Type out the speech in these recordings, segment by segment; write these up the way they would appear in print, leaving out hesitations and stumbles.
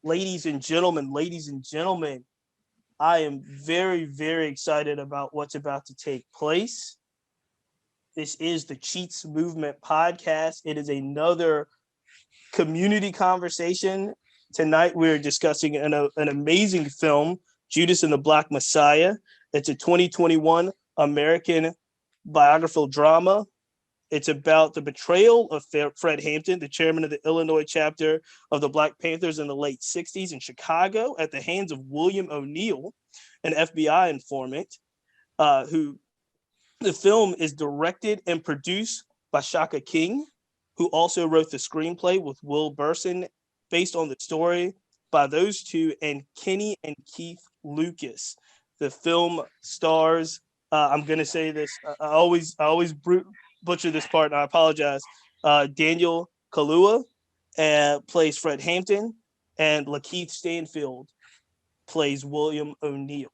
ladies and gentlemen, I am very, very excited about what's about to take place. This is the Cheats Movement podcast. It is another community conversation. Tonight, we're discussing an amazing film, Judas and the Black Messiah. It's a 2021 American biographical drama. It's about the betrayal of Fred Hampton, the chairman of the Illinois chapter of the Black Panthers in the late 60s in Chicago, at the hands of William O'Neill, an FBI informant, who the film is directed and produced by Shaka King, who also wrote the screenplay with Will Burson, based on the story by those two, and Kenny and Keith Lucas. The film stars, I'm going to say this, I always butcher this part, and I apologize. Daniel Kaluuya plays Fred Hampton, and Lakeith Stanfield plays William O'Neill.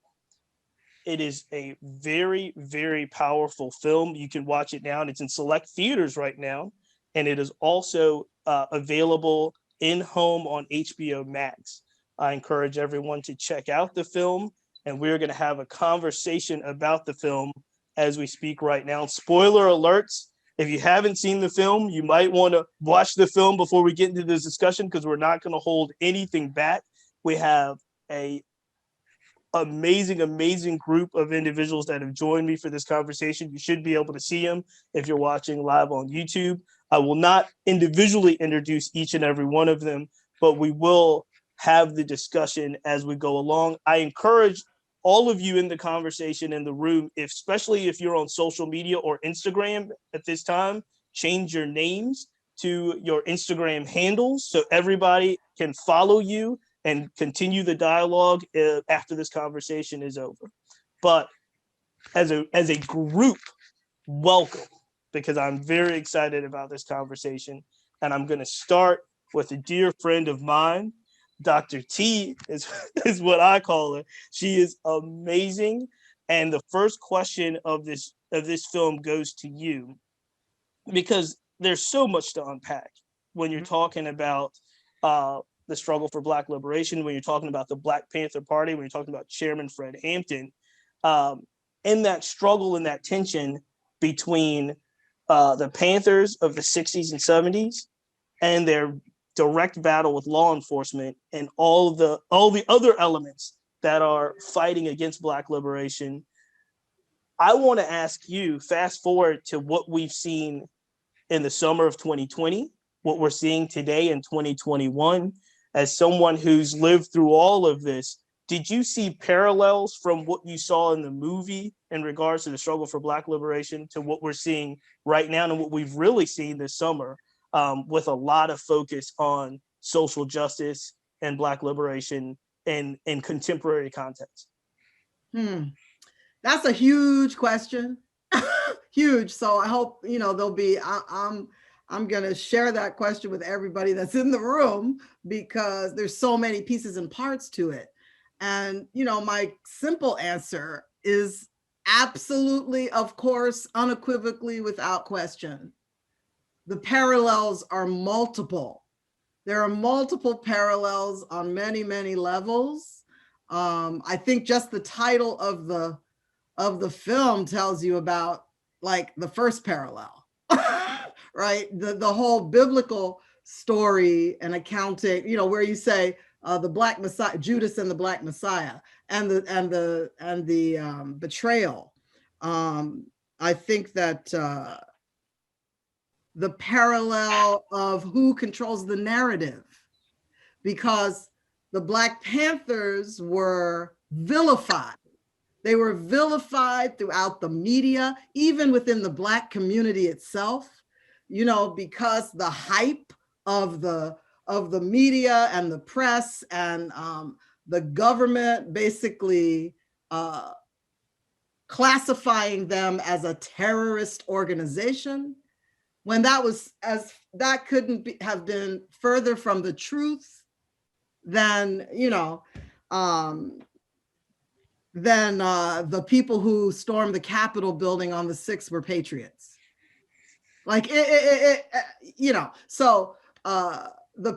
It is a very, very powerful film. You can watch it now, and it's in select theaters right now. And it is also available in-home on HBO Max. I encourage everyone to check out the film, and we're going to have a conversation about the film as we speak right now. Spoiler alerts. If you haven't seen the film, you might want to watch the film before we get into this discussion, because we're not going to hold anything back. We have a amazing group of individuals that have joined me for this conversation. You should be able to see them if you're watching live on YouTube. I will not individually introduce each and every one of them, but we will have the discussion as we go along. I encourage all of you in the conversation in the room, especially if you're on social media or Instagram at this time, change your names to your Instagram handles so everybody can follow you and continue the dialogue after this conversation is over. But as a group, welcome, because I'm very excited about this conversation. And I'm going to start with a dear friend of mine. Dr. T is what I call her. She is amazing. And the first question of this film goes to you, because there's so much to unpack when you're talking about the struggle for Black liberation, when you're talking about the Black Panther Party, when you're talking about Chairman Fred Hampton, in that struggle and that tension between the Panthers of the 60s and 70s and their direct battle with law enforcement and all the other elements that are fighting against Black liberation. I want to ask you, fast forward to what we've seen in the summer of 2020, what we're seeing today in 2021, as someone who's lived through all of this, did you see parallels from what you saw in the movie in regards to the struggle for Black liberation to what we're seeing right now and what we've really seen this summer, with a lot of focus on social justice and Black liberation in contemporary context? That's a huge question. Huge. So I hope, there'll be, I'm going to share that question with everybody that's in the room, because there's so many pieces and parts to it. And, my simple answer is absolutely, of course, unequivocally, without question. The parallels are multiple. There are multiple parallels on many, many levels. I think just the title of the film tells you about, like, the first parallel. Right, the whole biblical story and accounting, where you say the Black Messiah, Judas and the Black Messiah, and the betrayal. I think that the parallel of who controls the narrative, because the Black Panthers were vilified. They were vilified throughout the media, even within the Black community itself. Because the hype of the media and the press and the government basically classifying them as a terrorist organization, when that couldn't have been further from the truth than the people who stormed the Capitol building on the 6th were patriots. Like so the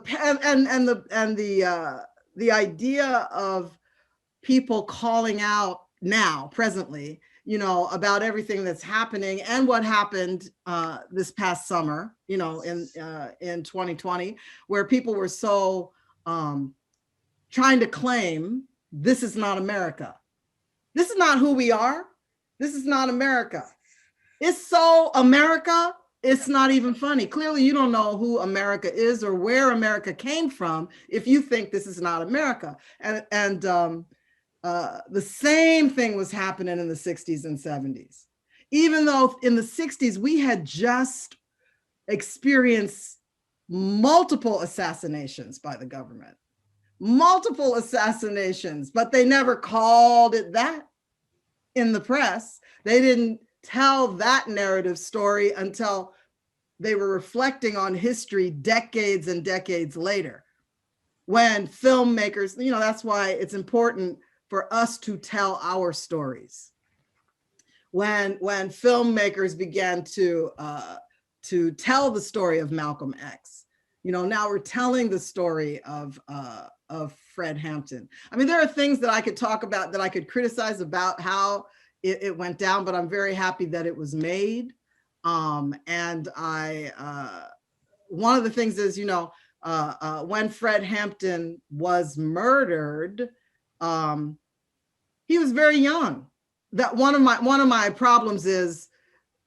the idea of people calling out now, presently, about everything that's happening and what happened this past summer, in 2020, where people were so trying to claim this is not America. This is not who we are. This is not America. It's so America, it's not even funny. Clearly, you don't know who America is or where America came from if you think this is not America. And the same thing was happening in the 60s and 70s. Even though in the 60s, we had just experienced multiple assassinations by the government, multiple assassinations, but they never called it that in the press. They didn't tell that narrative story until they were reflecting on history decades and decades later. When filmmakers, that's why it's important for us to tell our stories. When filmmakers began to tell the story of Malcolm X, now we're telling the story of Fred Hampton. I mean, there are things that I could talk about, that I could criticize about how it went down, but I'm very happy that it was made. And one of the things is, when Fred Hampton was murdered, he was very young. That one of my problems is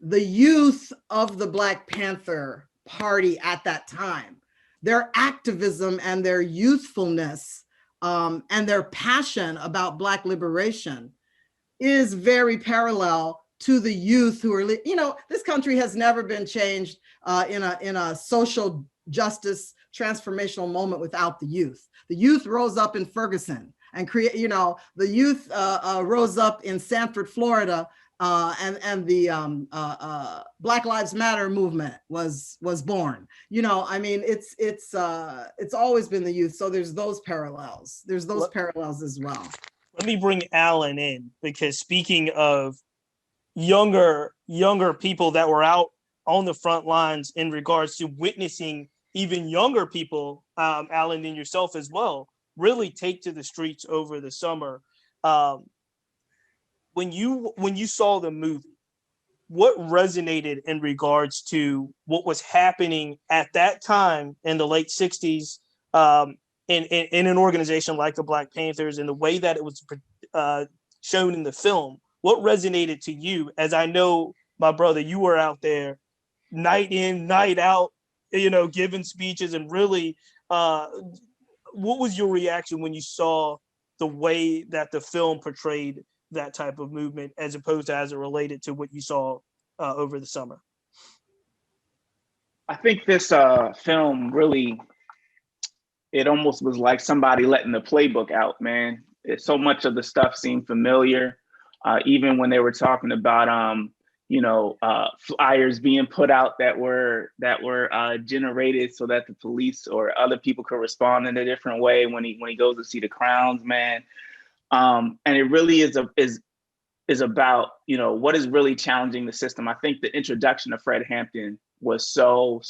the youth of the Black Panther Party at that time, their activism and their youthfulness, and their passion about Black liberation is very parallel to the youth who are, this country has never been changed in a social justice transformational moment without the youth. The youth rose up in Ferguson and the youth rose up in Sanford, Florida, and the Black Lives Matter movement was born. I mean, it's always been the youth. So there's those parallels. There's those parallels as well. Let me bring Alan in, because speaking of younger people that were out on the front lines in regards to witnessing even younger people, Alan and yourself as well, really take to the streets over the summer. When you saw the movie, what resonated in regards to what was happening at that time in the late 60s, in an organization like the Black Panthers, and the way that it was shown in the film? What resonated to you? As I know, my brother, you were out there night in, night out, giving speeches, and really, what was your reaction when you saw the way that the film portrayed that type of movement, as opposed to as it related to what you saw over the summer? I think this film really, it almost was like somebody letting the playbook out, man. So much of the stuff seemed familiar. Even when they were talking about, flyers being put out that were generated so that the police or other people could respond in a different way when he goes to see the crowns, man. And it really is about, what is really challenging the system. I think the introduction of Fred Hampton was so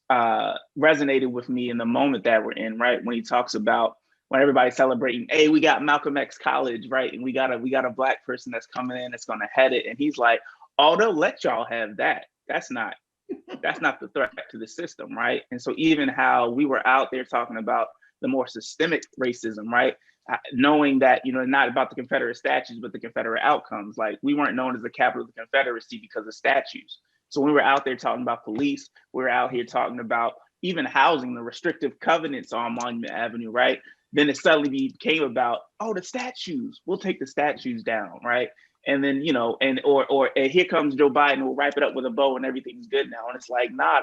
resonated with me in the moment that we're in, right? When he talks about, when everybody's celebrating, hey, we got Malcolm X College, right? And we got a Black person that's coming in, that's gonna head it. And he's like, oh, they'll let y'all have that. That's not the threat to the system, right? And so even how we were out there talking about the more systemic racism, right? Knowing that, not about the Confederate statues, but the Confederate outcomes. Like, we weren't known as the capital of the Confederacy because of statues. So when we were out there talking about police, we were out here talking about even housing, the restrictive covenants on Monument Avenue, right? Then it suddenly became about, oh, the statues, we'll take the statues down, right? And then, or here comes Joe Biden, we'll wrap it up with a bow and everything's good now. And it's like, nah,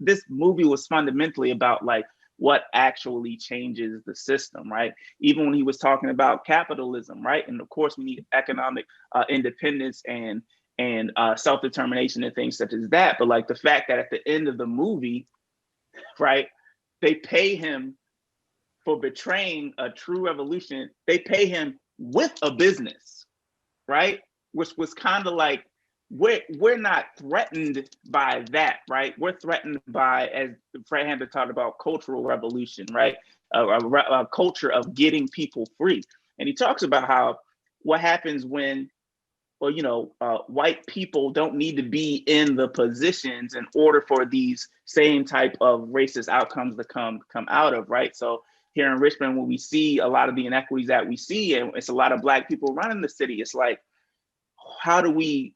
this movie was fundamentally about like what actually changes the system, right? Even when he was talking about capitalism, right? And of course we need economic independence and self-determination and things such as that. But like the fact that at the end of the movie, right, they pay him for betraying a true revolution. They pay him with a business, right? Which was kind of like we're not threatened by that, right? We're threatened by, as Fred Hampton talked about, cultural revolution, right? A culture of getting people free. And he talks about how what happens when, well, white people don't need to be in the positions in order for these same type of racist outcomes to come out of, right? So here in Richmond, when we see a lot of the inequities that we see, and it's a lot of Black people running the city, it's like, how do we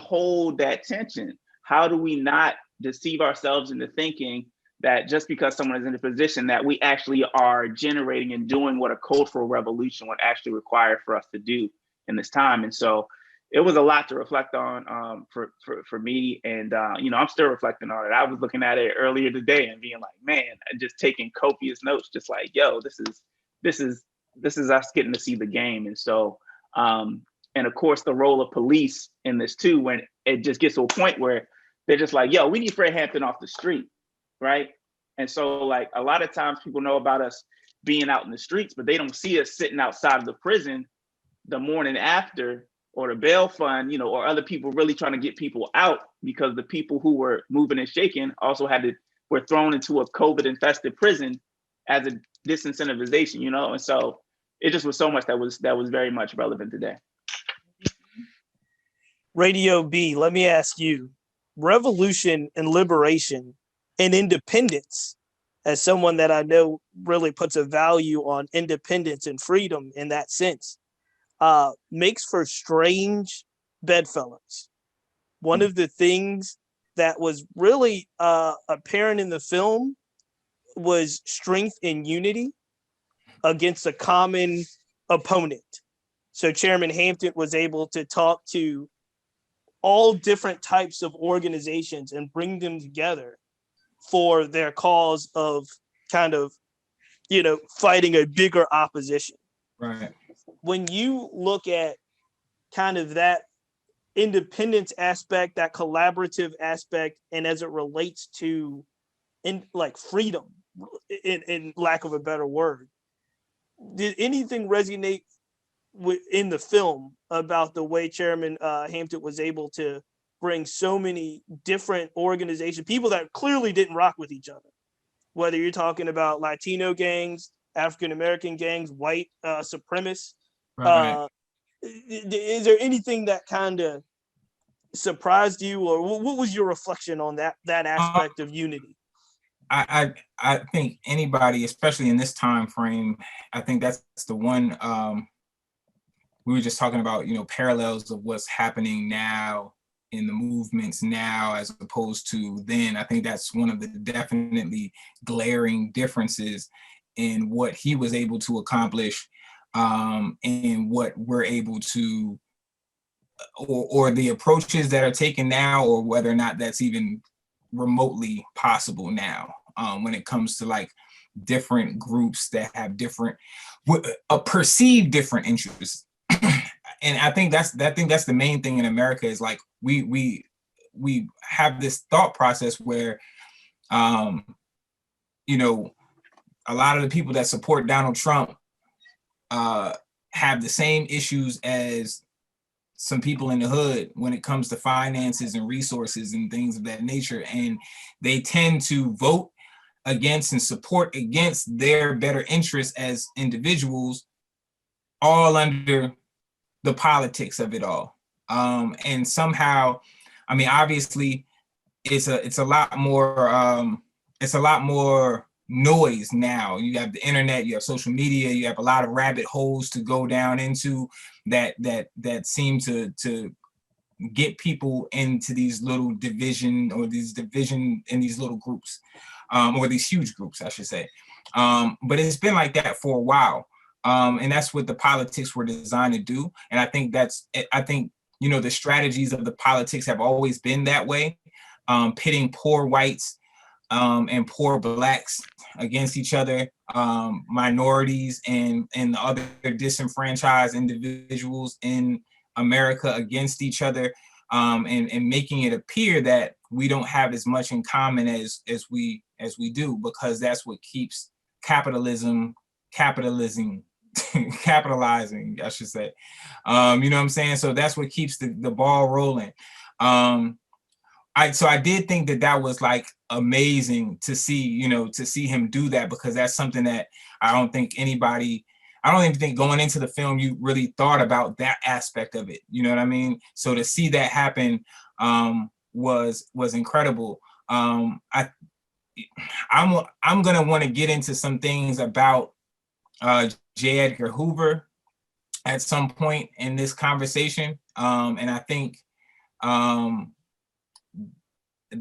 hold that tension? How do we not deceive ourselves into thinking that just because someone is in a position that we actually are generating and doing what a cultural revolution would actually require for us to do in this time? And so it was a lot to reflect on for me. And I'm still reflecting on it. I was looking at it earlier today and being like, man, just taking copious notes, just like, yo, this is us getting to see the game. And so and of course, the role of police in this too, when it just gets to a point where they're just like, yo, we need Fred Hampton off the street, right? And so like a lot of times people know about us being out in the streets, but they don't see us sitting outside of the prison the morning after, or the bail fund, or other people really trying to get people out, because the people who were moving and shaking also were thrown into a COVID infested prison as a disincentivization, and so it just was so much that was very much relevant today. Radio B, let me ask you, revolution and liberation and independence, as someone that I know really puts a value on independence and freedom in that sense, makes for strange bedfellows. One of the things that was really apparent in the film was strength and unity against a common opponent. So Chairman Hampton was able to talk to all different types of organizations and bring them together for their cause of kind of, fighting a bigger opposition. Right. When you look at kind of that independence aspect, that collaborative aspect, and as it relates to freedom, in lack of a better word, did anything resonate in the film about the way Chairman Hampton was able to bring so many different organizations, people that clearly didn't rock with each other, whether you're talking about Latino gangs, African-American gangs, white supremacists? Right. Is there anything that kind of surprised you, or what was your reflection on that aspect of unity? I think anybody, especially in this time frame, I think that's the one. We were just talking about, parallels of what's happening now in the movements now as opposed to then. I think that's one of the definitely glaring differences in what he was able to accomplish, and what we're able to, or the approaches that are taken now, or whether or not that's even remotely possible now, when it comes to like different groups that have different, perceived different interests. And I think that's the main thing in America is like we have this thought process where a lot of the people that support Donald Trump have the same issues as some people in the hood when it comes to finances and resources and things of that nature, and they tend to vote against and support against their better interests as individuals, all under the politics of it all. And somehow, I mean, obviously it's a lot more noise now. You have the internet, you have social media, you have a lot of rabbit holes to go down into that seem to get people into these little division in these little groups, or these huge groups, I should say. But it's been like that for a while. And that's what the politics were designed to do. And I think the strategies of the politics have always been that way, pitting poor whites and poor blacks against each other, minorities and the other disenfranchised individuals in America against each other, and making it appear that we don't have as much in common as we do, because that's what keeps capitalizing, I should say. You know what I'm saying? So that's what keeps the ball rolling. I did think that was like amazing to see, you know, to see him do that, because that's something that I don't even think going into the film you really thought about that aspect of it. You know what I mean? So to see that happen was incredible. I'm gonna want to get into some things about J. Edgar Hoover at some point in this conversation, and I think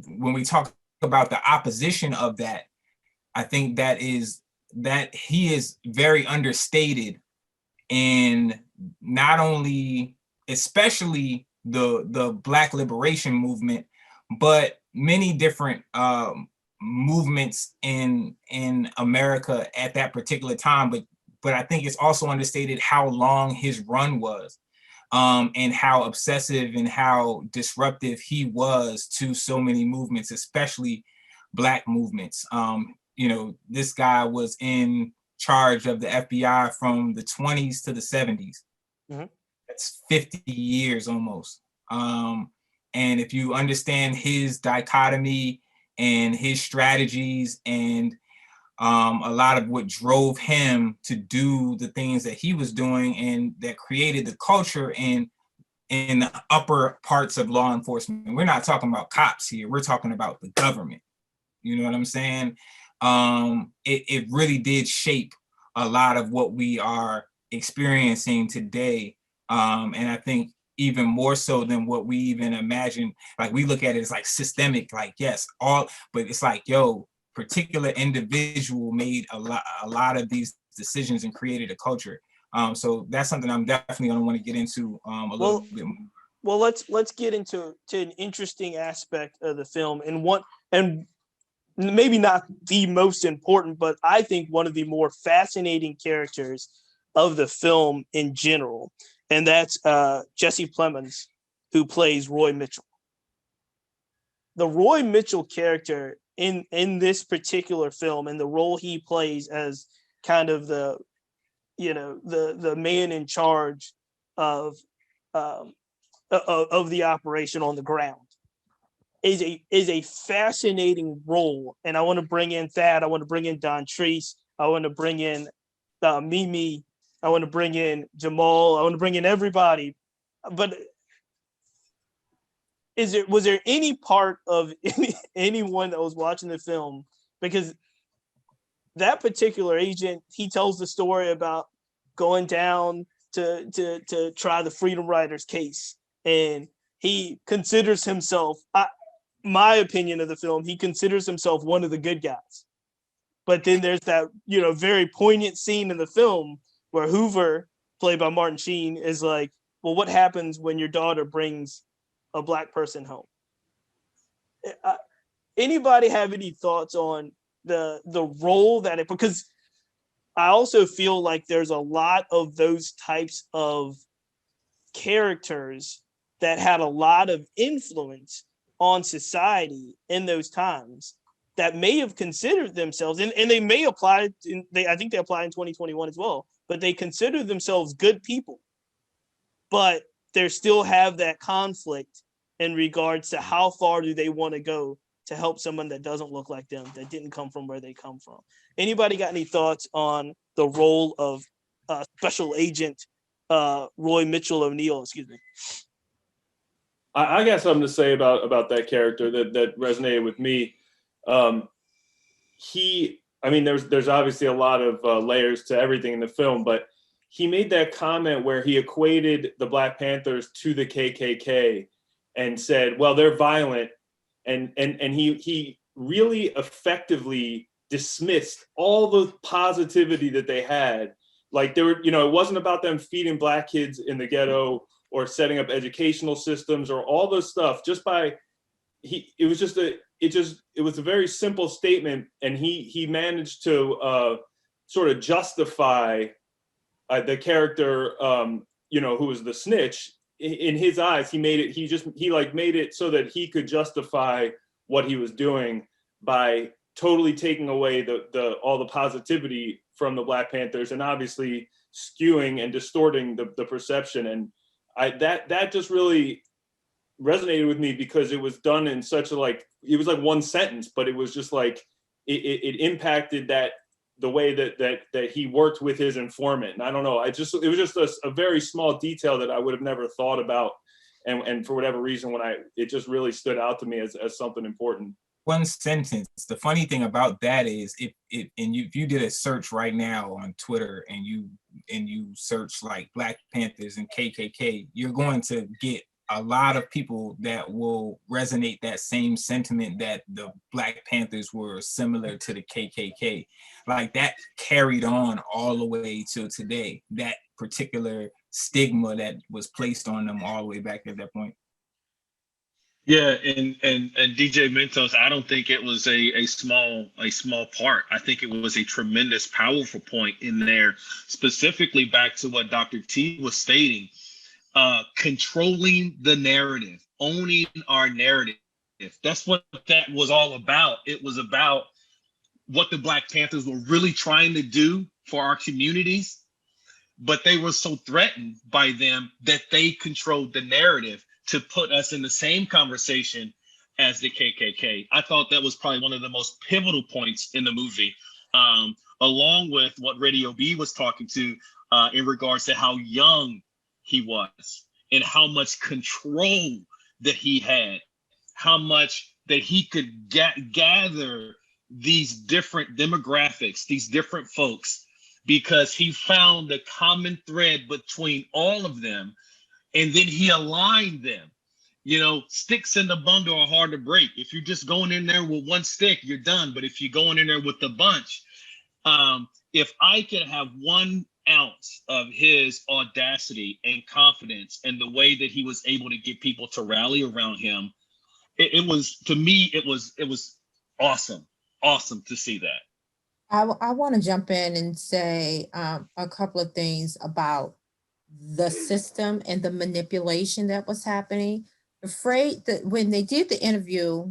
when we talk about the opposition of that, I think that he is very understated in not only, especially the Black liberation movement, but many different movements in America at that particular time. But I think it's also understated how long his run was. And how obsessive and how disruptive he was to so many movements, especially Black movements. You know, this guy was in charge of the FBI from the 20s to the 70s. Mm-hmm. That's 50 years almost. And if you understand his dichotomy and his strategies and a lot of what drove him to do the things that he was doing and that created the culture in the upper parts of law enforcement. We're not talking about cops here. We're talking about the government. You know what I'm saying? It really did shape a lot of what we are experiencing today. And I think even more so than what we even imagine. Like, we look at it as like systemic, like, yes, but it's like, yo, particular individual made a lot of these decisions and created a culture. So that's something I'm definitely going to want to get into a little bit more. Well, let's get into an interesting aspect of the film, and maybe not the most important, but I think one of the more fascinating characters of the film in general, and that's Jesse Plemons, who plays Roy Mitchell. The Roy Mitchell character in this particular film, and the role he plays as kind of the man in charge of the operation on the ground, is a fascinating role. And I want to bring in Thad. I want to bring in Don Treese. I want to bring in Mimi. I want to bring in Jamal. I want to bring in everybody. But was there any part of anyone that was watching the film, because that particular agent, he tells the story about going down to try the Freedom Riders case, and he considers himself, my opinion of the film, he considers himself one of the good guys. But then there's that, very poignant scene in the film where Hoover, played by Martin Sheen, is like, well, what happens when your daughter brings a Black person home? Anybody have any thoughts on the role that it, because I also feel like there's a lot of those types of characters that had a lot of influence on society in those times that may have considered themselves, and they may apply, I think they apply in 2021 as well, but they consider themselves good people, but they still have that conflict in regards to how far do they want to go to help someone that doesn't look like them, that didn't come from where they come from. Anybody got any thoughts on the role of Special Agent Roy Mitchell O'Neill? Excuse me. I got something to say about that character that resonated with me. There's obviously a lot of layers to everything in the film, but he made that comment where he equated the Black Panthers to the KKK and said, well, they're violent. And he really effectively dismissed all the positivity that they had. Like, there were, it wasn't about them feeding Black kids in the ghetto or setting up educational systems or all this stuff. It was a very simple statement, and he managed to sort of justify the character, who was the snitch. In his eyes, he made it so that he could justify what he was doing by totally taking away all the positivity from the Black Panthers, and obviously skewing and distorting the perception. And that just really resonated with me because it was done in such a it was like one sentence, but it was just like it impacted the way that he worked with his informant. And I don't know, it was just a very small detail that I would have never thought about, and for whatever reason, it just really stood out to me as something important. One sentence. The funny thing about that is if you did a search right now on Twitter and you search like Black Panthers and KKK, you're going to get a lot of people that will resonate that same sentiment that the Black Panthers were similar to the KKK. Like that carried on all the way till today, that particular stigma that was placed on them all the way back at that point. Yeah, and DJ Mentos, I don't think it was a small part. I think it was a tremendous, powerful point in there, specifically back to what Dr. T was stating, controlling the narrative, owning our narrative. That's what that was all about. It was about what the Black Panthers were really trying to do for our communities, but they were so threatened by them that they controlled the narrative to put us in the same conversation as the KKK. I thought that was probably one of the most pivotal points in the movie, along with what Radio B was talking to in regards to how young he was and how much control that he had, how much that he could gather these different demographics, these different folks, because he found the common thread between all of them. And then he aligned them. You know, sticks in the bundle are hard to break. If you're just going in there with one stick, you're done. But if you're going in there with the bunch, if I could have 1 ounce of his audacity and confidence and the way that he was able to get people to rally around him, it was, to me, it was awesome to see that. I want to jump in and say a couple of things about the system and the manipulation that was happening. Afraid that when they did the interview,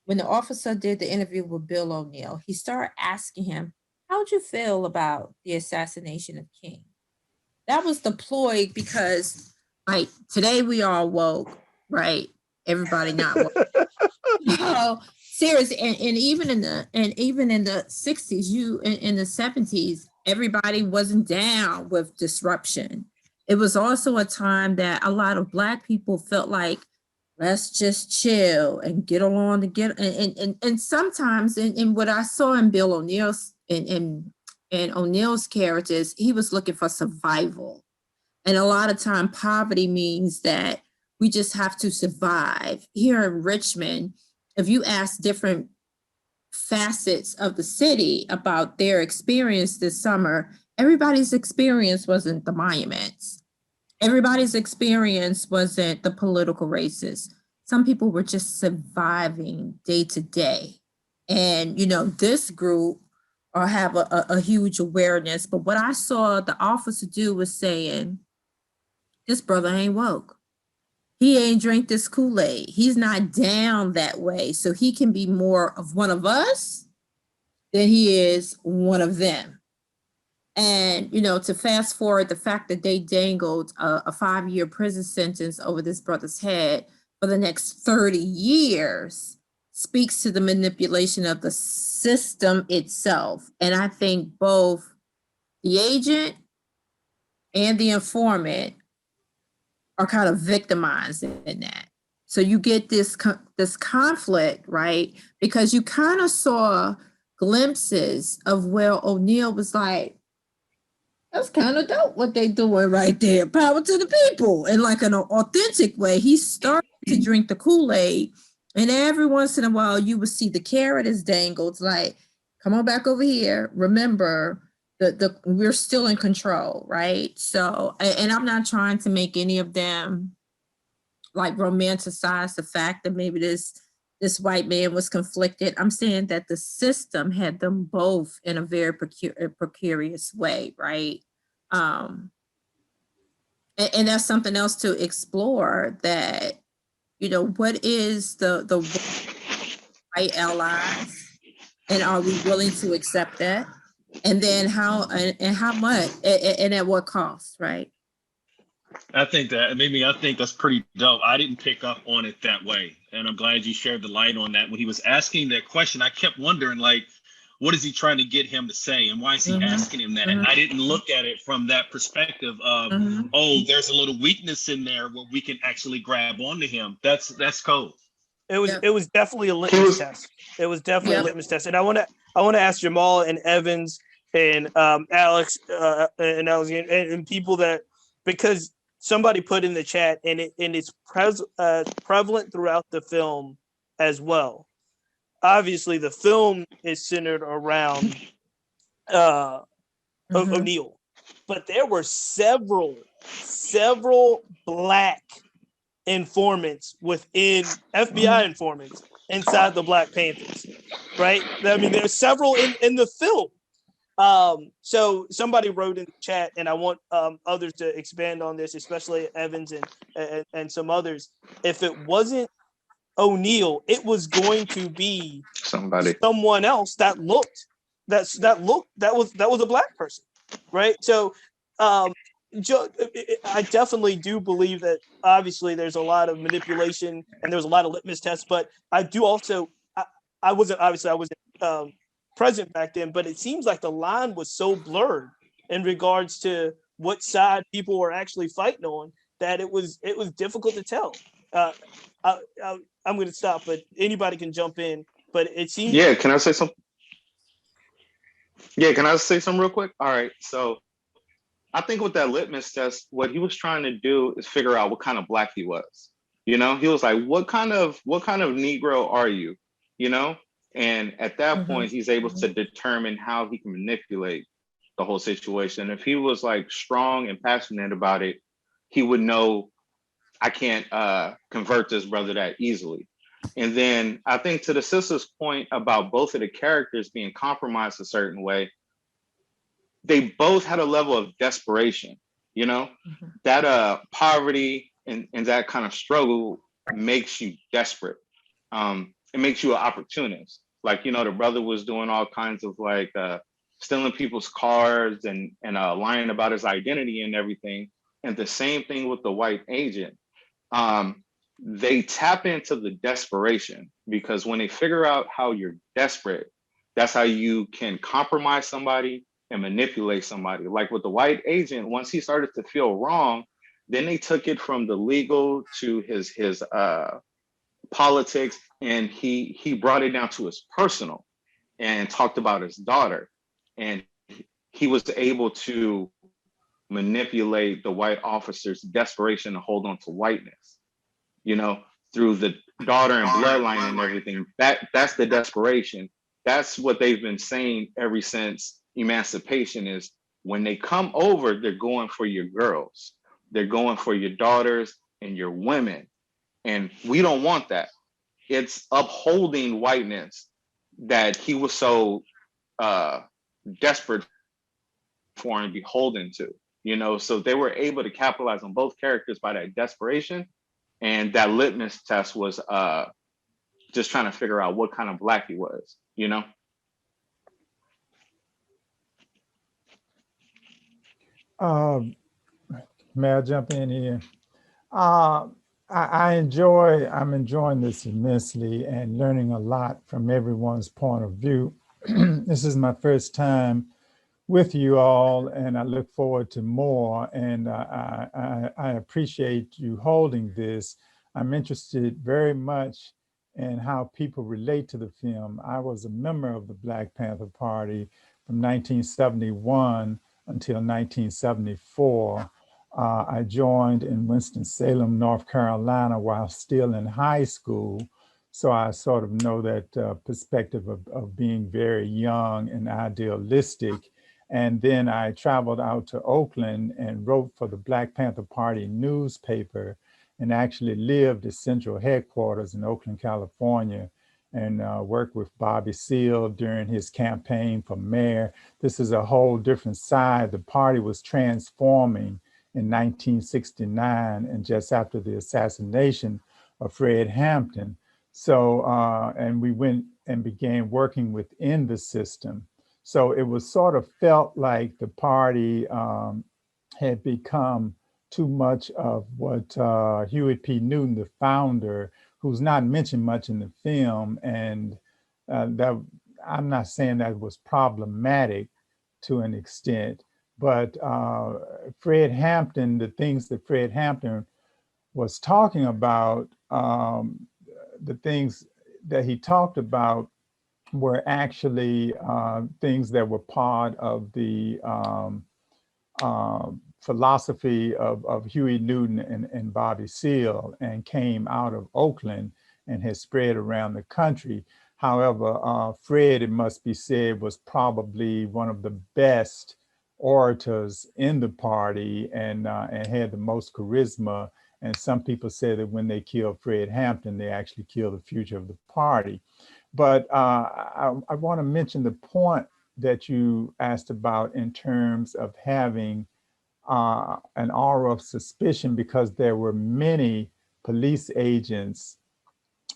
when the officer did the interview with Bill O'Neill, he started asking him, how'd you feel about the assassination of King? That was deployed because, like, today we all woke, right? Everybody not woke. Serious, and even in the 60s, in the 70s, everybody wasn't down with disruption. It was also a time that a lot of Black people felt like, let's just chill and get along to get, and sometimes in what I saw in Bill O'Neill's and O'Neill's characters, he was looking for survival. And a lot of time poverty means that we just have to survive. Here in Richmond, if you ask different facets of the city about their experience this summer, everybody's experience wasn't the monuments. Everybody's experience wasn't the political races. Some people were just surviving day to day. And, you know, this group have a huge awareness. But what I saw the officer do was saying, this brother ain't woke. He ain't drink this Kool-Aid. He's not down that way. So he can be more of one of us than he is one of them. And, you know, to fast forward, the fact that they dangled a 5-year prison sentence over this brother's head for the next 30 years speaks to the manipulation of the system itself. And I think both the agent and the informant are kind of victimized in that. So you get this conflict, right? Because you kind of saw glimpses of where O'Neill was like, that's kind of dope what they doing right there. Power to the people. In like an authentic way, he started to drink the Kool-Aid. And every once in a while, you would see the carrot is dangled, like, come on back over here. Remember, we're still in control, right? So, and I'm not trying to make any of them like romanticize the fact that maybe this white man was conflicted. I'm saying that the system had them both in a very precarious way, right? And that's something else to explore, that, you know, what is the white allies, and are we willing to accept that? And then how much and at what cost, right? I think that's pretty dope. I didn't pick up on it that way, and I'm glad you shared the light on that. When he was asking that question, I kept wondering, like, what is he trying to get him to say, and why is he asking him that? And I didn't look at it from that perspective of, oh, there's a little weakness in there where we can actually grab onto him. That's cool. It was Yep. it was definitely a litmus test. It was definitely a Yep. litmus test, and I want to ask Jamal and Evans and Alex and Alexander and people that, because somebody put in the chat, and it's prevalent throughout the film as well. Obviously, the film is centered around O'Neill, but there were several black informants within FBI informants inside the Black Panthers, right? I mean, there's several in the film. So somebody wrote in the chat, and I want others to expand on this, especially Evans and some others. If it wasn't O'Neill, it was going to be someone else that was a black person, right? So I definitely do believe that obviously there's a lot of manipulation and there was a lot of litmus tests, but I do also I wasn't present back then, but it seems like the line was so blurred in regards to what side people were actually fighting on that it was difficult to tell. I'm going to stop, but anybody can jump in. But it seems. Yeah, can I say something? Yeah, can I say something real quick? All right, so I think with that litmus test, what he was trying to do is figure out what kind of black he was. You know, he was like, what kind of Negro are you? You know, and at that point, he's able to determine how he can manipulate the whole situation. If he was like strong and passionate about it, he would know, I can't convert this brother that easily. And then I think to the sister's point about both of the characters being compromised a certain way, they both had a level of desperation, you know, that poverty and that kind of struggle makes you desperate. It makes you an opportunist. Like, you know, the brother was doing all kinds of like stealing people's cars and lying about his identity and everything. And the same thing with the white agent. They tap into the desperation, because when they figure out how you're desperate, that's how you can compromise somebody and manipulate somebody. Like with the white agent, once he started to feel wrong, then they took it from the legal to his politics, and he brought it down to his personal and talked about his daughter. And he was able to manipulate the white officer's desperation to hold on to whiteness, you know, through the daughter and bloodline and everything. That's the desperation. That's what they've been saying ever since emancipation, is when they come over, they're going for your girls. They're going for your daughters and your women. And we don't want that. It's upholding whiteness that he was so desperate for and beholden to, you know. So they were able to capitalize on both characters by that desperation. And that litmus test was just trying to figure out what kind of black he was, you know? May I jump in here? I'm enjoying this immensely and learning a lot from everyone's point of view. This is my first time with you all, and I look forward to more. And I appreciate you holding this. I'm interested very much in how people relate to the film. I was a member of the Black Panther Party from 1971 until 1974. I joined in Winston-Salem, North Carolina, while still in high school. So I sort of know that perspective of being very young and idealistic. And then I traveled out to Oakland and wrote for the Black Panther Party newspaper, and actually lived at central headquarters in Oakland, California, and worked with Bobby Seale during his campaign for mayor. This is a whole different side. The party was transforming in 1969, and just after the assassination of Fred Hampton. So, and we went and began working within the system. So it was sort of felt like the party had become too much of what Huey P. Newton, the founder, who's not mentioned much in the film, and that I'm not saying that was problematic to an extent, but Fred Hampton, the things that Fred Hampton was talking about, the things that he talked about were actually things that were part of the philosophy of Huey Newton and Bobby Seale, and came out of Oakland and has spread around the country. However, Fred, it must be said, was probably one of the best orators in the party, and had the most charisma. And some people say that when they killed Fred Hampton, they actually killed the future of the party. But I want to mention the point that you asked about in terms of having an aura of suspicion, because there were many police agents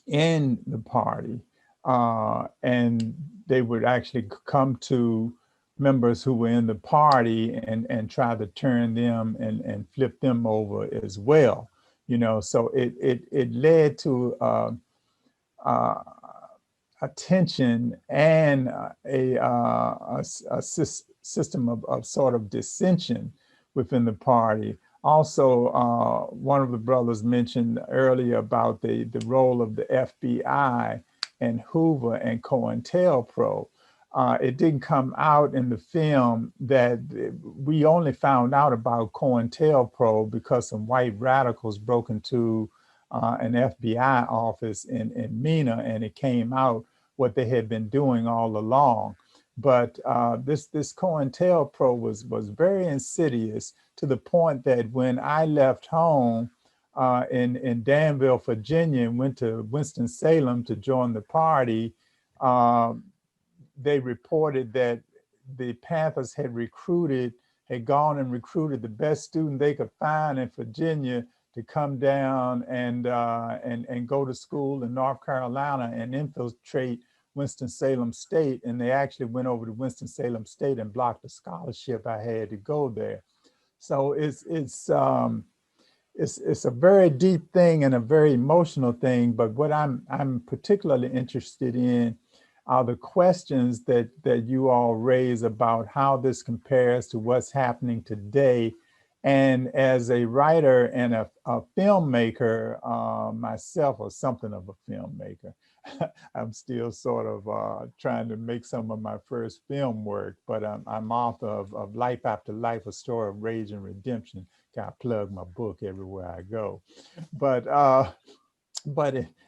in the party, and they would actually come to members who were in the party and try to turn them and flip them over as well. You know, so it led to attention and a system of sort of dissension within the party. Also, one of the brothers mentioned earlier about the role of the FBI and Hoover and COINTELPRO. It didn't come out in the film that we only found out about COINTELPRO because some white radicals broke into an FBI office in Mena, and it came out what they had been doing all along. But this COINTELPRO was very insidious, to the point that when I left home in Danville, Virginia, and went to Winston-Salem to join the party, they reported that the Panthers had gone and recruited the best student they could find in Virginia to come down and go to school in North Carolina and infiltrate Winston-Salem State. And they actually went over to Winston-Salem State and blocked the scholarship I had to go there. So it's a very deep thing and a very emotional thing. But what I'm particularly interested in are the questions that you all raise about how this compares to what's happening today. And as a writer and a filmmaker myself, or something of a filmmaker, I'm still sort of trying to make some of my first film work, but I'm author of Life After Life, A Story of Rage and Redemption. Gotta plug my book everywhere I go. But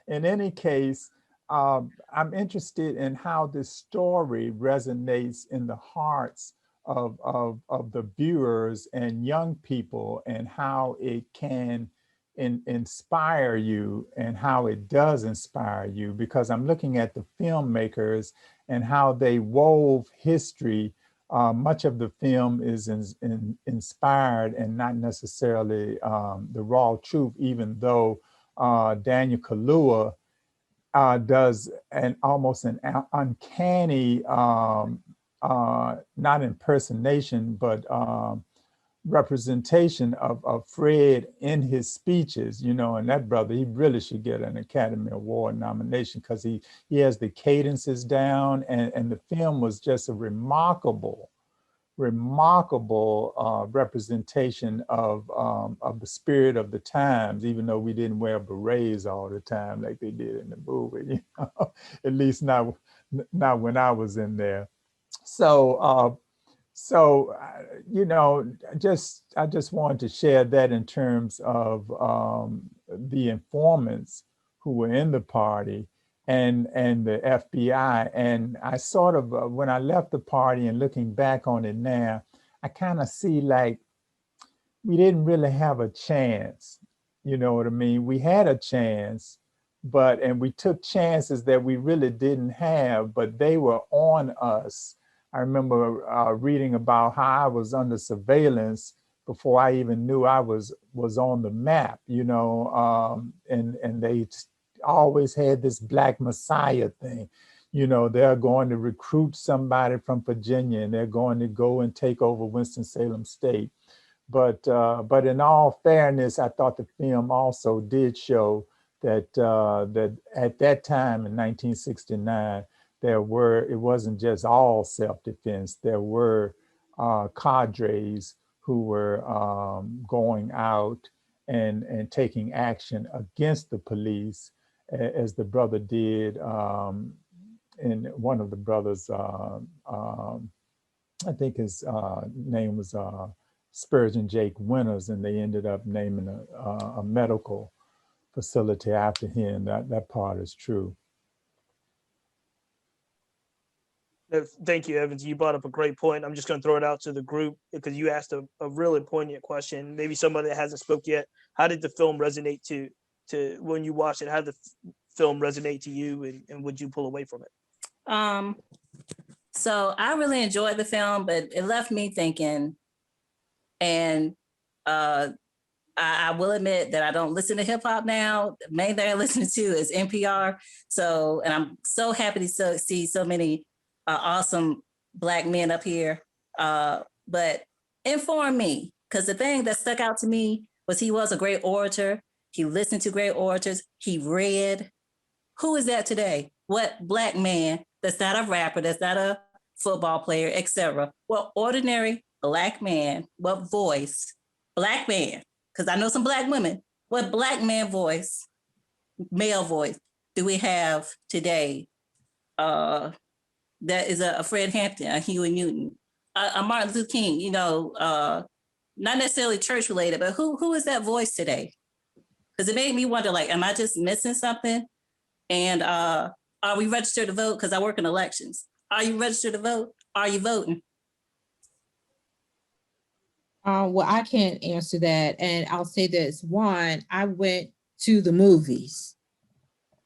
in any case, I'm interested in how this story resonates in the hearts of the viewers and young people, and how it can inspire you, and how it does inspire you, because I'm looking at the filmmakers and how they wove history. Much of the film is inspired and not necessarily the raw truth, even though Daniel Kaluuya does almost an uncanny, not impersonation, but representation of Fred in his speeches, you know. And that brother, he really should get an Academy Award nomination, because he has the cadences down, and the film was just a remarkable representation of the spirit of the times, even though we didn't wear berets all the time like they did in the movie, you know? At least not when I was in there. So, you know, I just wanted to share that in terms of the informants who were in the party and the FBI. And I sort of, when I left the party and looking back on it now, I kind of see like we didn't really have a chance. You know what I mean? We had a chance, and we took chances that we really didn't have, but they were on us. I remember reading about how I was under surveillance before I even knew I was on the map, you know, and they always had this Black Messiah thing. You know, they're going to recruit somebody from Virginia, and they're going to go and take over Winston-Salem State. But in all fairness, I thought the film also did show that that at that time in 1969, it wasn't just all self-defense. There were cadres who were going out and taking action against the police, as the brother did. And one of the brothers, I think his name was Spurgeon Jake Winters, and they ended up naming a medical facility after him. That part is true. Thank you, Evans. You brought up a great point. I'm just going to throw it out to the group because you asked a really poignant question. Maybe somebody that hasn't spoke yet. How did the film resonate to when you watched it? How did the film resonate to you, and would you pull away from it? So I really enjoyed the film, but it left me thinking. And I will admit that I don't listen to hip hop now. The main thing I listen to is NPR. So, and I'm so happy to see so many awesome Black men up here. But inform me, because the thing that stuck out to me was he was a great orator. He listened to great orators. He read. Who is that today? What Black man that's not a rapper, that's not a football player, etc. What ordinary Black man, what voice, Black man, because I know some Black women, what Black man voice, male voice do we have today? That is a Fred Hampton, a Huey Newton, a Martin Luther King, you know, not necessarily church related, but who is that voice today? Because it made me wonder, like, am I just missing something? And are we registered to vote? Because I work in elections. Are you registered to vote? Are you voting? Well, I can't answer that. And I'll say this. One, I went to the movies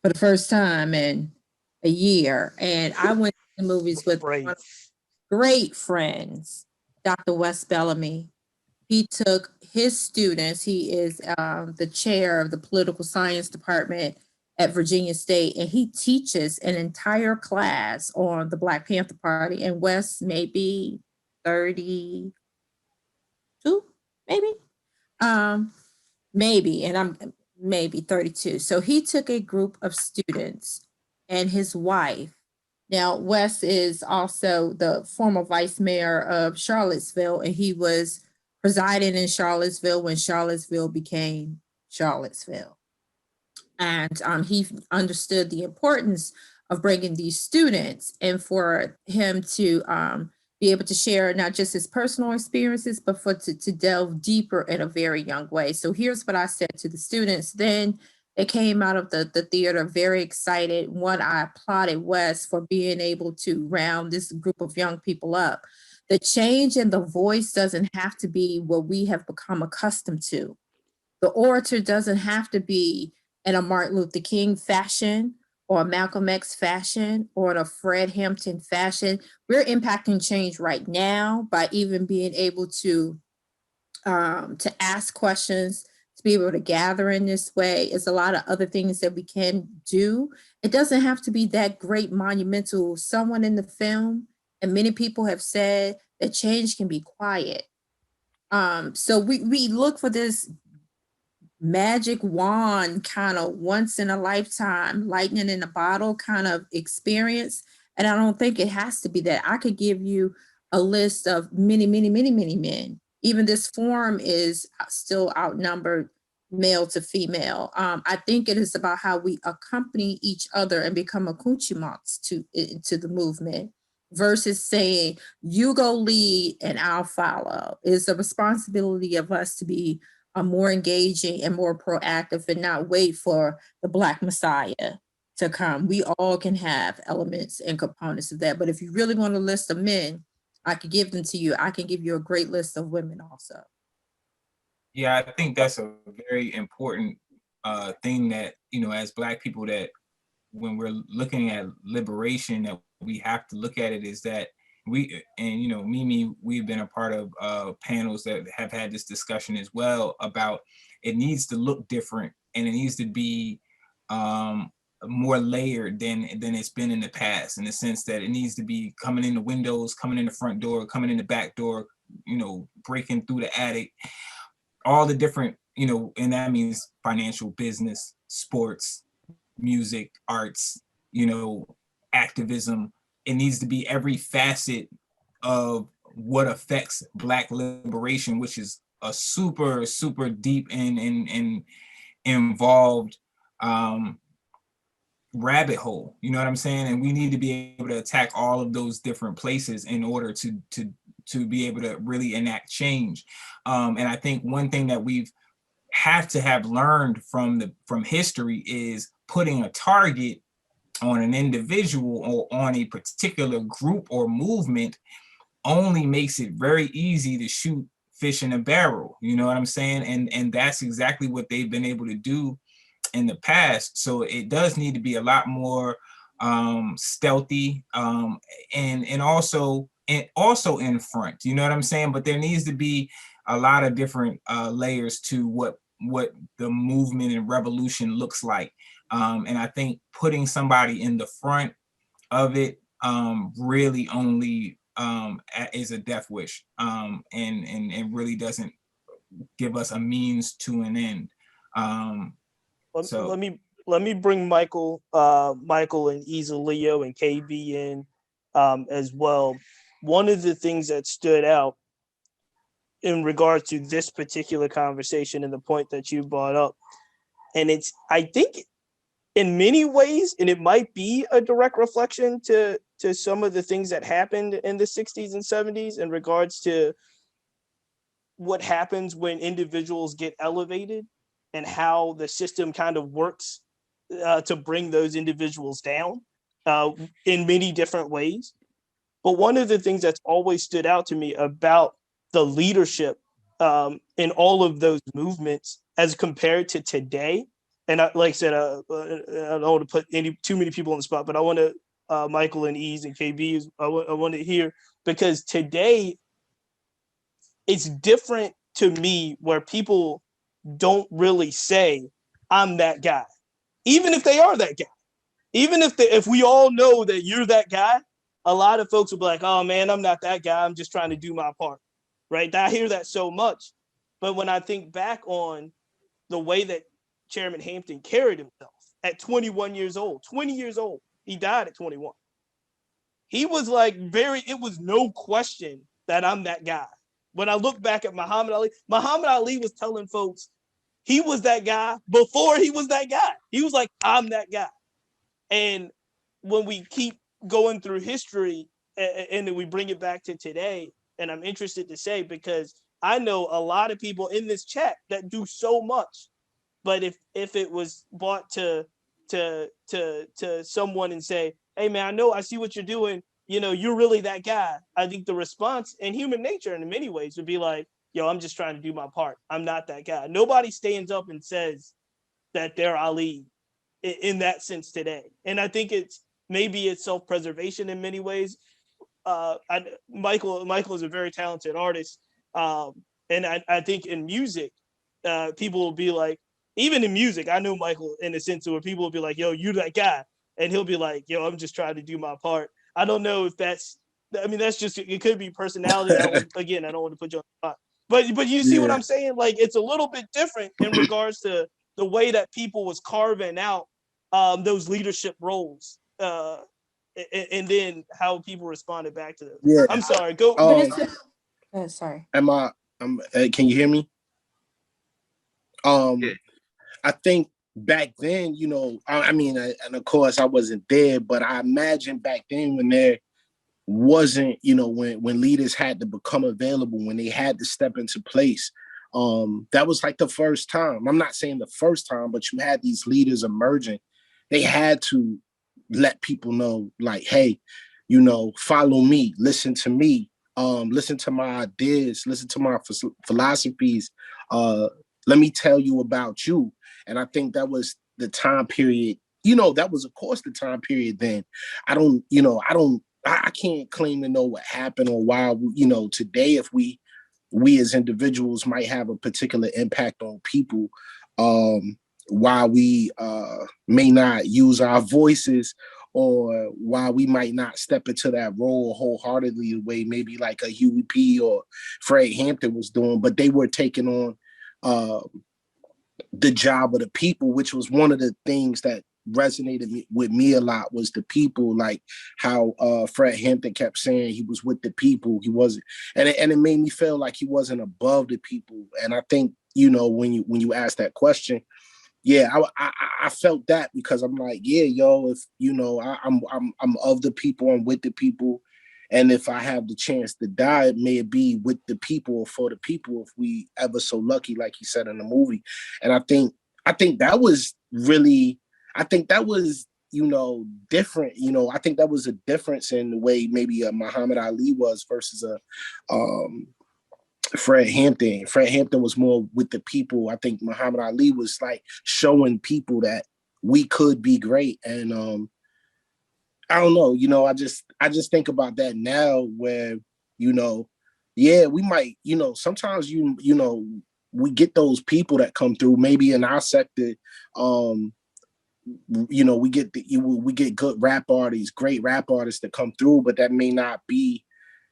for the first time in a year. And I went to the movies with one of my great friends, Dr. Wes Bellamy. He took his students. He is the chair of the political science department at Virginia State, and he teaches an entire class on the Black Panther Party. And Wes may be 32, maybe, and I'm maybe 32. So he took a group of students and his wife. Now, Wes is also the former vice mayor of Charlottesville, and he was presiding in Charlottesville when Charlottesville became Charlottesville. And he understood the importance of bringing these students, and for him to be able to share not just his personal experiences, but to delve deeper in a very young way. So here's what I said to the students. Then they came out of the theater very excited. One, I applauded Wes for being able to round this group of young people up. The change in the voice doesn't have to be what we have become accustomed to. The orator doesn't have to be in a Martin Luther King fashion or a Malcolm X fashion or in a Fred Hampton fashion. We're impacting change right now by even being able to ask questions, to be able to gather in this way. It's a lot of other things that we can do. It doesn't have to be that great monumental. Someone in the film, and many people have said that change can be quiet. So we look for this magic wand kind of once in a lifetime, lightning in a bottle kind of experience. And I don't think it has to be that. I could give you a list of many, many, many, many men. Even this forum is still outnumbered male to female. I think it is about how we accompany each other and become accoutrements to the movement versus saying, you go lead and I'll follow. It's a responsibility of us to be more engaging and more proactive and not wait for the Black Messiah to come. We all can have elements and components of that. But if you really want a list of men, I could give them to you. I can give you a great list of women also. Yeah, I think that's a very important thing that, you know, as Black people, that when we're looking at liberation, that we have to look at it is that we, and you know, Mimi, we've been a part of panels that have had this discussion as well about it needs to look different and it needs to be more layered than it's been in the past, in the sense that it needs to be coming in the windows, coming in the front door, coming in the back door, breaking through the attic, all the different, and that means financial, business, sports, music, arts, activism. It needs to be every facet of what affects Black liberation, which is a super, super deep and involved rabbit hole. You know what I'm saying? And we need to be able to attack all of those different places in order to be able to really enact change. And I think one thing that we've have to have learned from history is putting a target on an individual or on a particular group or movement only makes it very easy to shoot fish in a barrel. You know what I'm saying? And that's exactly what they've been able to do in the past. So it does need to be a lot more stealthy, and also in front. You know what I'm saying? But there needs to be a lot of different layers to what the movement and revolution looks like. And I think putting somebody in the front of it really only is a death wish, and really doesn't give us a means to an end. Let me bring Michael and Isa, Leo, and KB in as well. One of the things that stood out in regards to this particular conversation and the point that you brought up, and I think in many ways, and it might be a direct reflection to some of the things that happened in the 60s and 70s in regards to what happens when individuals get elevated and how the system kind of works to bring those individuals down in many different ways. But one of the things that's always stood out to me about the leadership in all of those movements as compared to today, and like I said, I don't want to put too many people on the spot, but I want to, Michael and Ease and KB, I want to hear, because today it's different to me where people don't really say, I'm that guy. Even if they are that guy. Even if we all know that you're that guy, a lot of folks will be like, oh man, I'm not that guy. I'm just trying to do my part, right? I hear that so much. But when I think back on the way that Chairman Hampton carried himself at 21 years old, 20 years old, he died at 21. He was like it was no question that I'm that guy. When I look back at Muhammad Ali was telling folks he was that guy before he was that guy. He was like, I'm that guy. And when we keep going through history and then we bring it back to today, and I'm interested to say, because I know a lot of people in this chat that do so much, but if it was brought to someone and say, hey man, I see what you're doing, you're really that guy, I think the response in human nature in many ways would be like, yo, I'm just trying to do my part. I'm not that guy. Nobody stands up and says that they're Ali in that sense today. And I think maybe it's self-preservation in many ways. Michael is a very talented artist. And I think in music, people will be like, even in music, I know Michael in a sense where people will be like, yo, you're that guy. And he'll be like, yo, I'm just trying to do my part. I don't know if that's just, it could be personality. I don't want to put you on the spot. But you see what I'm saying? Like, it's a little bit different in regards to the way that people was carving out those leadership roles. And then how people responded back to them. Yeah. I'm sorry. Go. Sorry. Can you hear me? I think back then, and of course I wasn't there, but I imagine back then when there wasn't, when leaders had to become available, when they had to step into place, that was like the first time. I'm not saying the first time, but you had these leaders emerging. They had to let people know, like, hey, follow me, listen to me, listen to my ideas, listen to my philosophies. Let me tell you about you. And I think that was the time period, that was of course the time period then. I can't claim to know what happened or why, today, if we as individuals might have a particular impact on people, why we may not use our voices or why we might not step into that role wholeheartedly the way maybe like a Huey P or Fred Hampton was doing, but they were taking on the job of the people, which was one of the things that resonated with me a lot, was the people, like how Fred Hampton kept saying he was with the people. He wasn't, and it made me feel like he wasn't above the people. And I think, you know, when you ask that question, yeah, I felt that, because I'm like, yeah, yo, if you know, I'm of the people, I'm with the people, and if I have the chance to die, it may be with the people or for the people, if we ever so lucky, like he said in the movie. And I think that was really, I think that was, you know, different. You know, I think that was a difference in the way maybe a Muhammad Ali was versus a Fred Hampton. Fred Hampton was more with the people. I think Muhammad Ali was like showing people that we could be great. And I don't know, you know, I just think about that now, where, you know, yeah, we might, you know, sometimes you know, we get those people that come through maybe in our sector. You know, we get good rap artists, great rap artists that come through, but that may not be,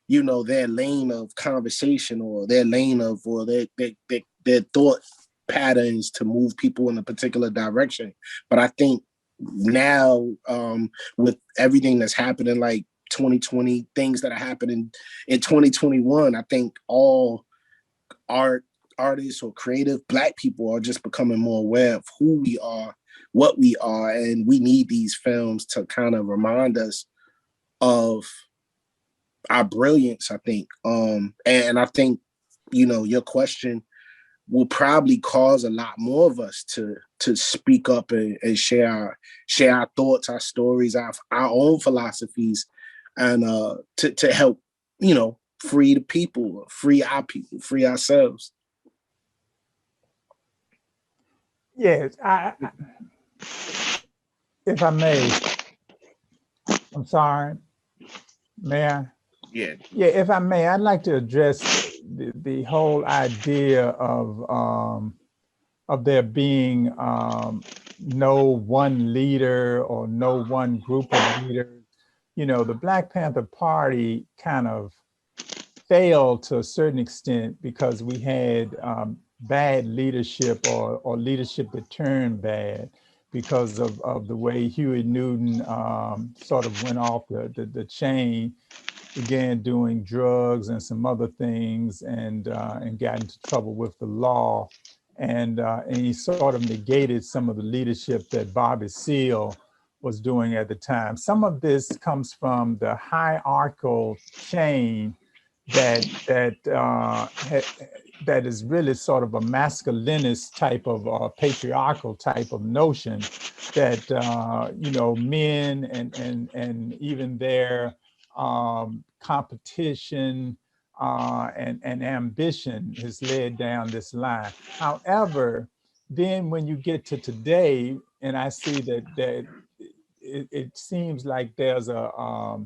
you know, their lane of conversation, or their lane of, or their thought patterns to move people in a particular direction. But I think now, with everything that's happening, like 2020, things that are happening in 2021, I think all artists or creative Black people are just becoming more aware of who we are, what we are, and we need these films to kind of remind us of our brilliance, I think. And I think, you know, your question will probably cause a lot more of us to speak up and share our thoughts, our stories, our own philosophies, and to help, you know, free the people, free our people, free ourselves. Yes, if I may, I'm sorry, may I? Yeah. Yeah, if I may, I'd like to address the whole idea of there being no one leader or no one group of leaders. You know, the Black Panther Party kind of failed to a certain extent because we had bad leadership, or leadership that turned bad because of the way Huey Newton sort of went off the chain, began doing drugs and some other things, and got into trouble with the law. And he sort of negated some of the leadership that Bobby Seale was doing at the time. Some of this comes from the hierarchical chain that is really sort of a masculinist type of patriarchal type of notion that you know, men and even their competition and ambition has led down this line. However, then when you get to today, and I see that it seems like there's a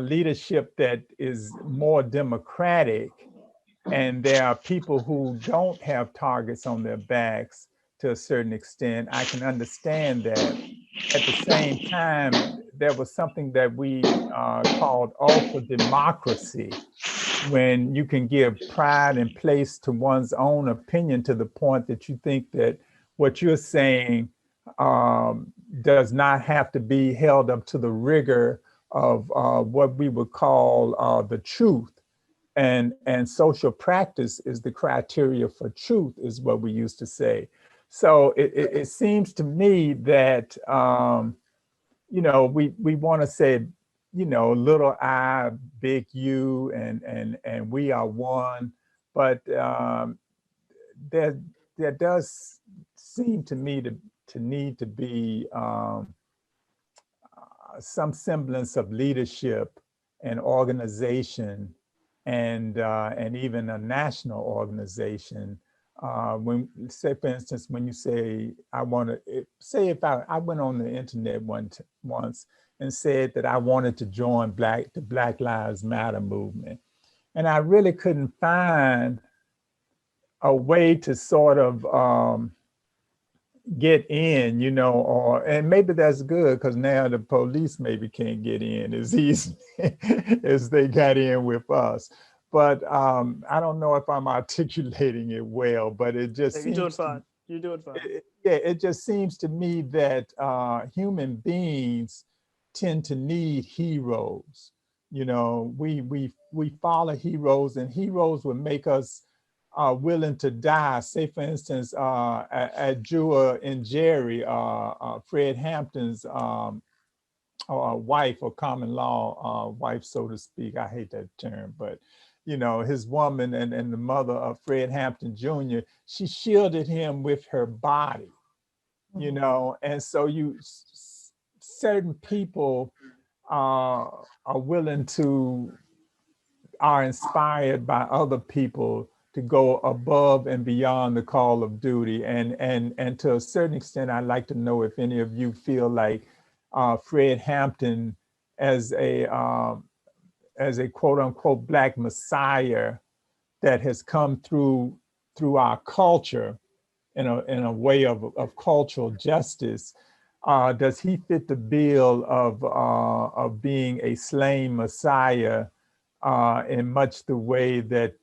leadership that is more democratic, and there are people who don't have targets on their backs to a certain extent. I can understand that. At the same time, there was something that we called ultra democracy, when you can give pride and place to one's own opinion to the point that you think that what you're saying does not have to be held up to the rigor of what we would call the truth. And social practice is the criteria for truth, is what we used to say. So it seems to me that, you know, we want to say, you know, little I, big U, and we are one. But there does seem to me to need to be some semblance of leadership and organization, and even a national organization. When, say, for instance, when you say, I want to, say if I went on the internet once and said that I wanted to join the Black Lives Matter movement, and I really couldn't find a way to sort of get in, and maybe that's good because now the police maybe can't get in as easy as they got in with us. But I don't know if I'm articulating it well, but it just You're doing seems fine. You're doing fine. it just seems to me that human beings tend to need heroes. We follow heroes, and heroes would make us willing to die. Say, for instance, at Jua and Jerry, Fred Hampton's wife, or common law wife, so to speak. I hate that term, but his woman and the mother of Fred Hampton Jr., she shielded him with her body, and so certain people are willing to, are inspired by other people to go above and beyond the call of duty. And to a certain extent, I'd like to know if any of you feel like Fred Hampton as a quote unquote Black Messiah that has come through our culture in a way of cultural justice. Does he fit the bill of being a slain Messiah in much the way that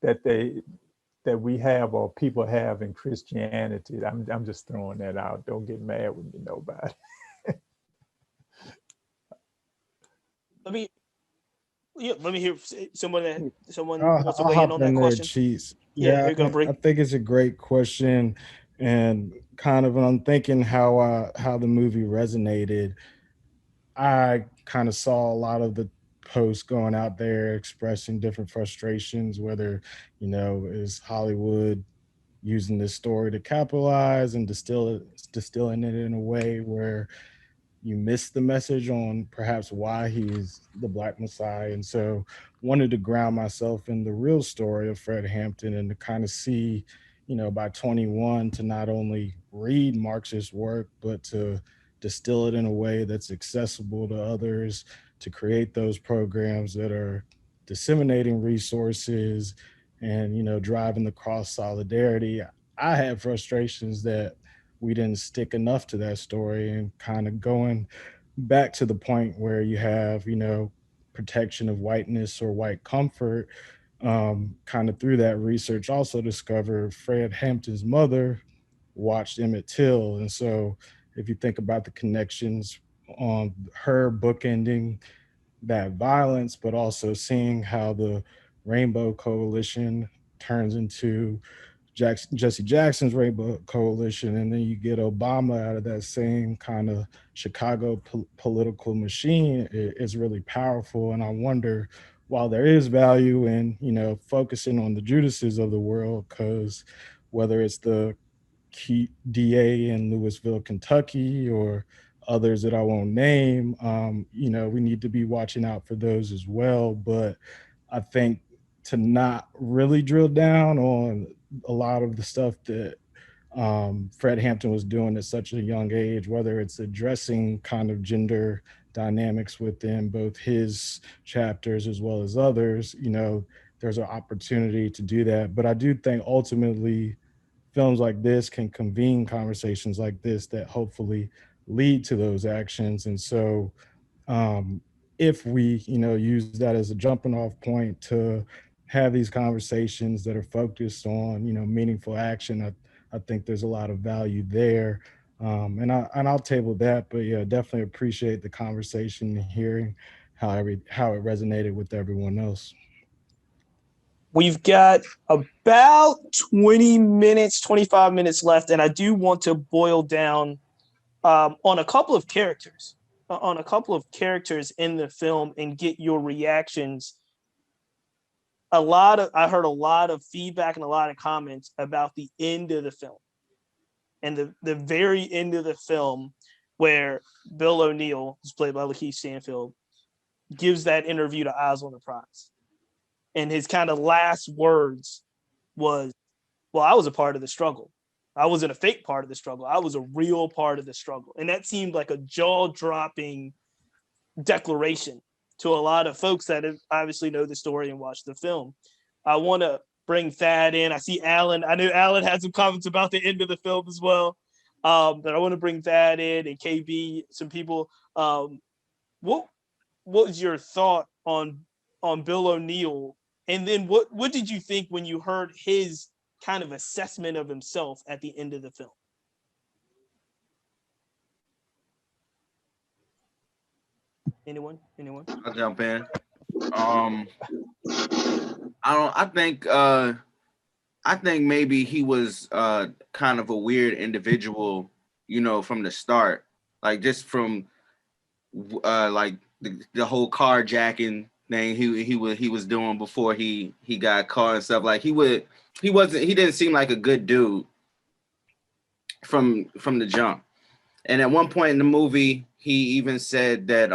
that we have, or people have, in Christianity? I'm just throwing that out. Don't get mad with me, nobody. Let me hear someone I'll, wants to I'll weigh in hop on that in there, question. Cheats. Yeah, Yeah, here you go, Bree. I think it's a great question, and kind of, I'm thinking how the movie resonated. I kind of saw a lot of the posts going out there expressing different frustrations, whether is Hollywood using this story to capitalize and distilling it in a way where you miss the message on perhaps why he's the Black Messiah. And so wanted to ground myself in the real story of Fred Hampton and to kind of see, by 21, to not only read Marxist work, but to distill it in a way that's accessible to others, to create those programs that are disseminating resources and, driving the cross solidarity. I had frustrations that we didn't stick enough to that story, and kind of going back to the point where you have, protection of whiteness or white comfort. Kind of through that research, also discovered Fred Hampton's mother watched Emmett Till. And so if you think about the connections on her bookending that violence, but also seeing how the Rainbow Coalition turns into Jesse Jackson's Rainbow Coalition, and then you get Obama out of that same kind of Chicago political machine, is really powerful. And I wonder, while there is value in, focusing on the Judases of the world, because whether it's the DA in Louisville, Kentucky, or others that I won't name, we need to be watching out for those as well. But I think to not really drill down on a lot of the stuff that Fred Hampton was doing at such a young age, whether it's addressing kind of gender dynamics within both his chapters as well as others, there's an opportunity to do that. But I do think ultimately films like this can convene conversations like this that hopefully lead to those actions. And so if we, use that as a jumping off point to have these conversations that are focused on, meaningful action, I think there's a lot of value there. And I'll table that, but yeah, definitely appreciate the conversation and hearing how it resonated with everyone else. We've got about 20 minutes, 25 minutes left, and I do want to boil down on a couple of characters, in the film, and get your reactions. I heard a lot of feedback and a lot of comments about the end of the film, and the very end of the film, where Bill O'Neill, who's played by Lakeith Stanfield, gives that interview to Eyes on the Prize. And his kind of last words was, well, I was a part of the struggle. I wasn't a fake part of the struggle. I was a real part of the struggle. And that seemed like a jaw-dropping declaration to a lot of folks that obviously know the story and watch the film. I want to bring Thad in. I see Alan. I know Alan had some comments about the end of the film as well. That I want to bring Thad in and KB, some people. What was your thought on Bill O'Neill? And then what did you think when you heard his kind of assessment of himself at the end of the film? Anyone? I'll jump in. I think maybe he was kind of a weird individual, you know, from the start. Like just from like the whole carjacking thing he was doing before he got caught and stuff. Like he didn't seem like a good dude from the jump. And at one point in the movie, he even said that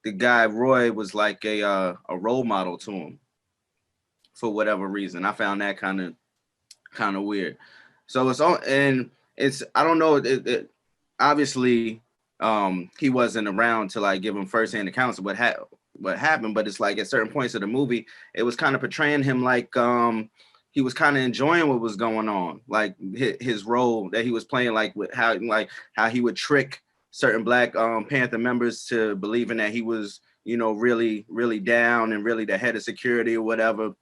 the guy Roy was like a role model to him for whatever reason. I found that kind of weird. So I don't know. Obviously, he wasn't around to like give him firsthand accounts of what happened. But it's like at certain points of the movie, it was kind of portraying him like he was kind of enjoying what was going on, like his role that he was playing, like with how he would trick certain Black Panther members to believing that he was, you know, really, really down and really the head of security or whatever,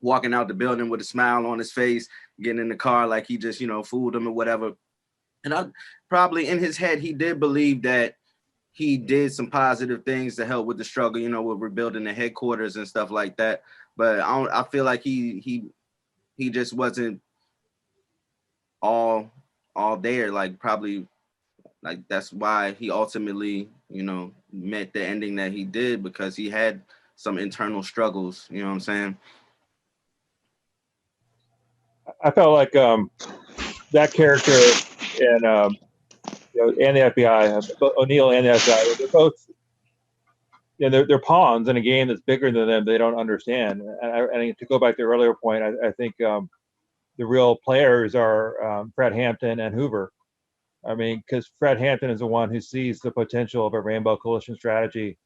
walking out the building with a smile on his face, getting in the car like he just, you know, fooled them or whatever. And I probably in his head, he did believe that he did some positive things to help with the struggle, you know, with rebuilding the headquarters and stuff like that. But I feel like he just wasn't all there, like probably like that's why he ultimately, you know, met the ending that he did, because he had some internal struggles, you know what I'm saying? I felt like that character and you know, and the FBI, O'Neill and the FBI, they're both, you know, they're pawns in a game that's bigger than them. They don't understand. And to go back to the earlier point, I think the real players are Fred Hampton and Hoover. I mean, because Fred Hampton is the one who sees the potential of a rainbow coalition strategy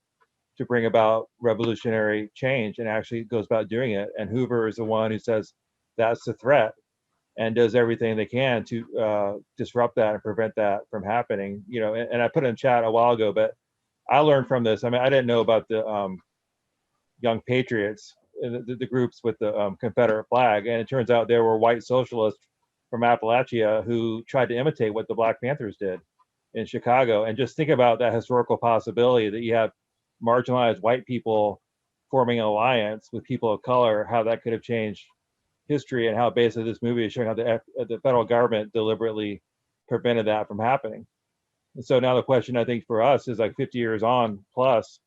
to bring about revolutionary change and actually goes about doing it. And Hoover is the one who says that's the threat and does everything they can to disrupt that and prevent that from happening. You know, and I put in chat a while ago, but I learned from this. I mean, I didn't know about the Young Patriots, the groups with the Confederate flag, and it turns out there were white socialists from Appalachia who tried to imitate what the Black Panthers did in Chicago. And just think about that historical possibility that you have marginalized white people forming an alliance with people of color, how that could have changed history, and how basically this movie is showing how the federal government deliberately prevented that from happening. And so now the question I think for us is like 50 years on plus,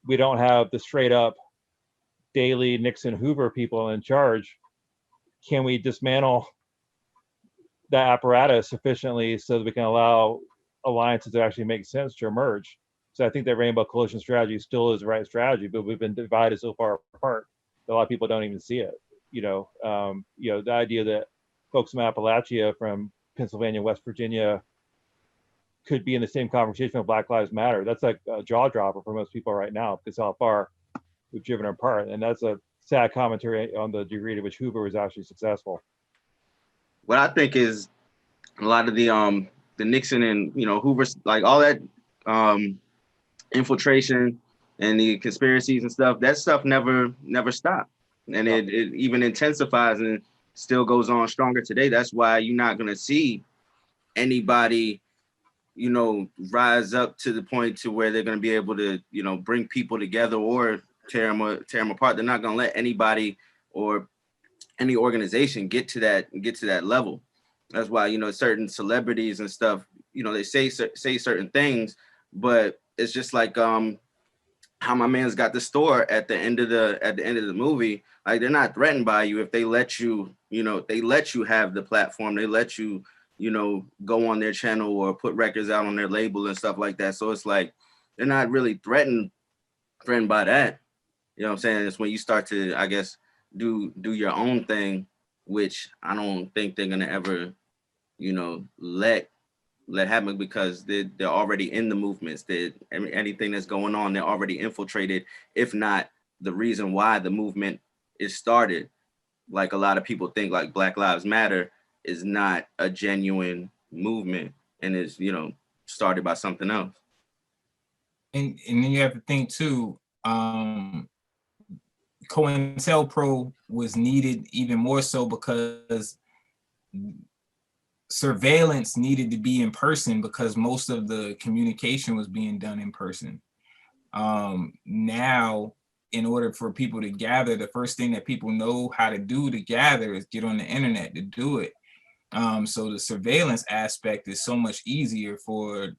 we don't have the straight up Daley, Nixon, Hoover people in charge. Can we dismantle that apparatus sufficiently so that we can allow alliances that actually make sense to emerge? So I think that rainbow coalition strategy still is the right strategy, but we've been divided so far apart that a lot of people don't even see it. You know, the idea that folks from Appalachia, from Pennsylvania, West Virginia, could be in the same conversation with Black Lives Matter. That's like a jaw dropper for most people right now, because how far we've driven apart. And that's a sad commentary on the degree to which Hoover was actually successful. What I think is a lot of the Nixon and, you know, Hoover, like all that infiltration and the conspiracies and stuff, that stuff never stopped. And it even intensifies and still goes on stronger today. That's why you're not going to see anybody, you know, rise up to the point to where they're going to be able to, you know, bring people together or tear them apart. They're not going to let anybody or any organization get to that level. That's why, you know, certain celebrities and stuff, you know, they say certain things, but it's just like how my man's got the store at the end of the movie. Like, they're not threatened by you if they let you, you know, they let you have the platform, they let you, you know, go on their channel or put records out on their label and stuff like that. So it's like they're not really threatened by that. You know what I'm saying? It's when you start to, I guess, do your own thing, which I don't think they're gonna ever, you know, let happen, because they're already in the movements. Anything that's going on, they're already infiltrated, if not the reason why the movement it started. Like a lot of people think like Black Lives Matter is not a genuine movement and is, you know, started by something else. And then you have to think too, COINTELPRO was needed even more so because surveillance needed to be in person because most of the communication was being done in person. Now, in order for people to gather, the first thing that people know how to do to gather is get on the internet to do it. So the surveillance aspect is so much easier for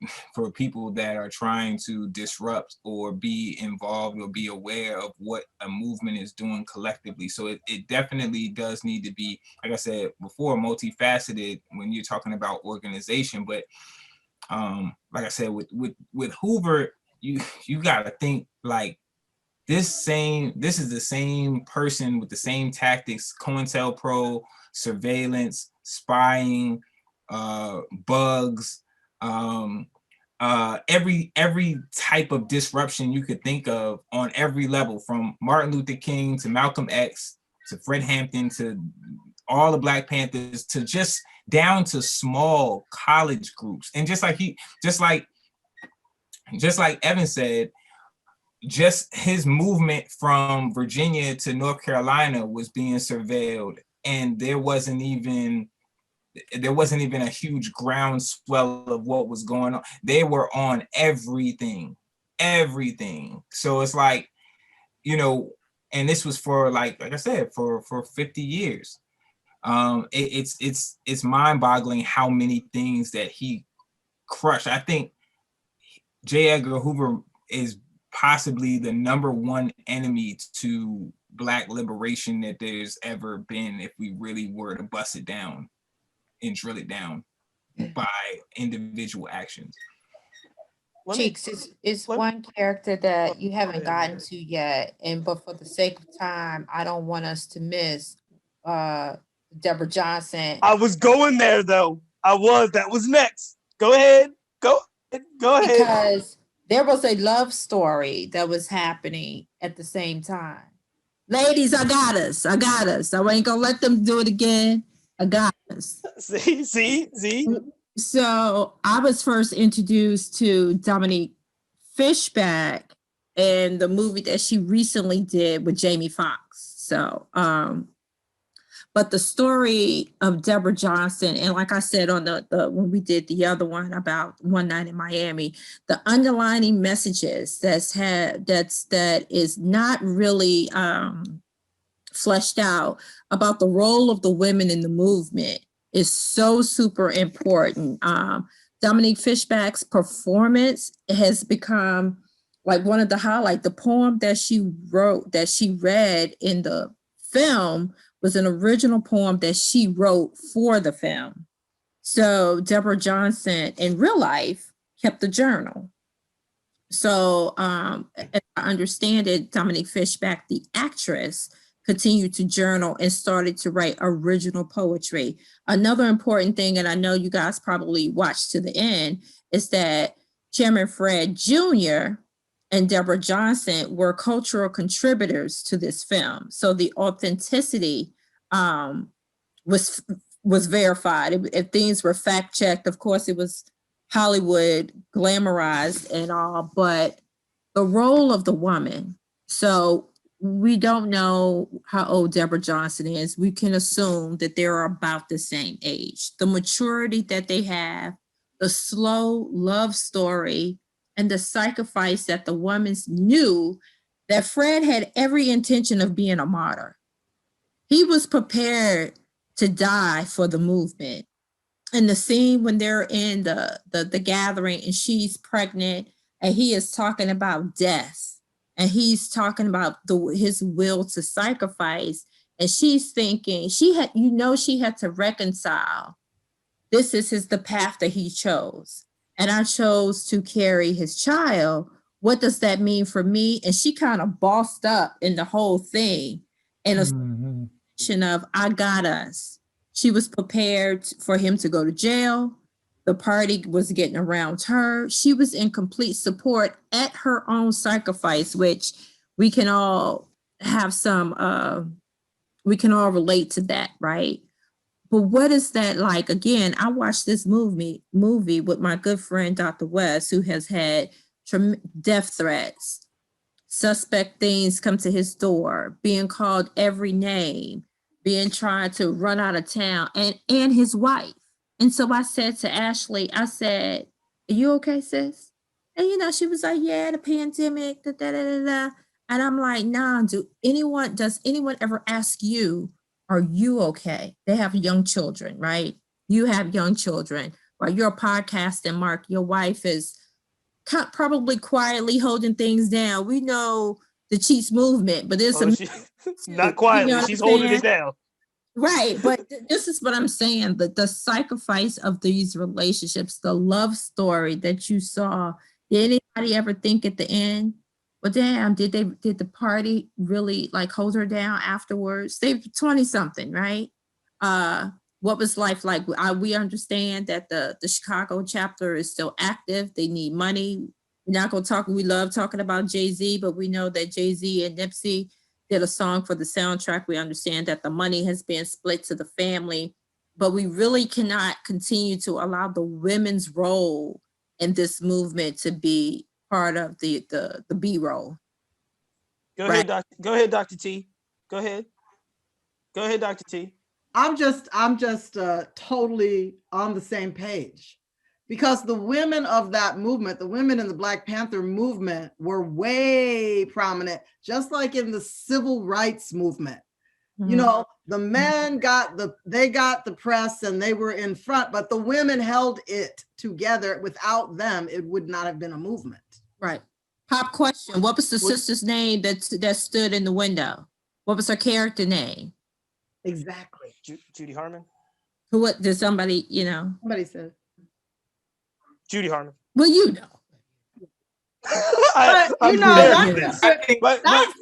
people that are trying to disrupt or be involved or be aware of what a movement is doing collectively. So it definitely does need to be, like I said before, multifaceted when you're talking about organization. But like I said, with Hoover, you got to think like this is the same person with the same tactics, COINTELPRO, surveillance, spying, bugs, every type of disruption you could think of on every level, from Martin Luther King to Malcolm X to Fred Hampton to all the Black Panthers to just down to small college groups. And just like Evan said, just his movement from Virginia to North Carolina was being surveilled, and there wasn't even a huge groundswell of what was going on. They were on everything. So it's like, you know, and this was for like I said, for 50 years. It's mind-boggling how many things that he crushed. I think J. Edgar Hoover is possibly the #1 enemy to Black liberation that there's ever been, if we really were to bust it down and drill it down by individual actions. Cheeks is one character that you haven't gotten to yet, but for the sake of time, I don't want us to miss Deborah Johnson. I was going there though. That was next. Go ahead. Go ahead. Because there was a love story that was happening at the same time. Ladies, I got us. I ain't gonna let them do it again. I got us. See. So I was first introduced to Dominique Fishback in the movie that she recently did with Jamie Foxx. So, but the story of Deborah Johnson, and like I said on the when we did the other one about One Night in Miami, the underlining messages that is not really fleshed out about the role of the women in the movement is so super important. Dominique Fishback's performance has become like one of the highlights. The poem that she read in the film was an original poem that she wrote for the film. So Deborah Johnson in real life kept a journal. So as I understand it, Dominique Fishback, the actress, continued to journal and started to write original poetry. Another important thing, and I know you guys probably watched to the end, is that Chairman Fred Jr. and Deborah Johnson were cultural contributors to this film. So the authenticity was verified. If things were fact checked, of course, it was Hollywood glamorized and all, but the role of the woman. So we don't know how old Deborah Johnson is. We can assume that they're about the same age. The maturity that they have, the slow love story, and the sacrifice that the woman knew that Fred had every intention of being a martyr. He was prepared to die for the movement. And the scene when they're in the gathering and she's pregnant and he is talking about death and he's talking about his will to sacrifice, and she's thinking she had to reconcile. This is the path that he chose, and I chose to carry his child. What does that mean for me? And she kind of bossed up in the whole thing in a situation of I got us. She was prepared for him to go to jail. The party was getting around her. She was in complete support at her own sacrifice, which we can all have some We can all relate to that, right? But what is that like? Again, I watched this movie with my good friend, Dr. West, who has had death threats, suspect things come to his door, being called every name, being tried to run out of town, and his wife. And so I said to Ashley, I said, "Are you okay, sis?" And she was like, "Yeah, the pandemic, da da da da da." And I'm like, "Nah, does anyone ever ask you, are you okay?" They have young children, right? You have young children. While you're podcasting, Mark, your wife is probably quietly holding things down. We know the Chiefs movement, but there's not quietly. She's holding it down. Right, but this is what I'm saying, the sacrifice of these relationships, the love story that you saw. Did anybody ever think at the end, well, damn, did the party really like hold her down afterwards? They're 20 something, right? What was life like? We understand that the Chicago chapter is still active. They need money. We're not going to talk. We love talking about Jay-Z, but we know that Jay-Z and Nipsey did a song for the soundtrack. We understand that the money has been split to the family, but we really cannot continue to allow the women's role in this movement to be part of the B role. Go ahead, Dr. T. Go ahead, Dr. T. I'm just totally on the same page, because the women of that movement, the women in the Black Panther movement, were way prominent, just like in the civil rights movement. Mhm. The men got the press and they were in front, but the women held it together. Without them, it would not have been a movement. Right. Pop question. What was the sister's name that stood in the window? What was her character name? Exactly. Judy Harmon. What did somebody, Somebody said. Judy Harmon. Well, That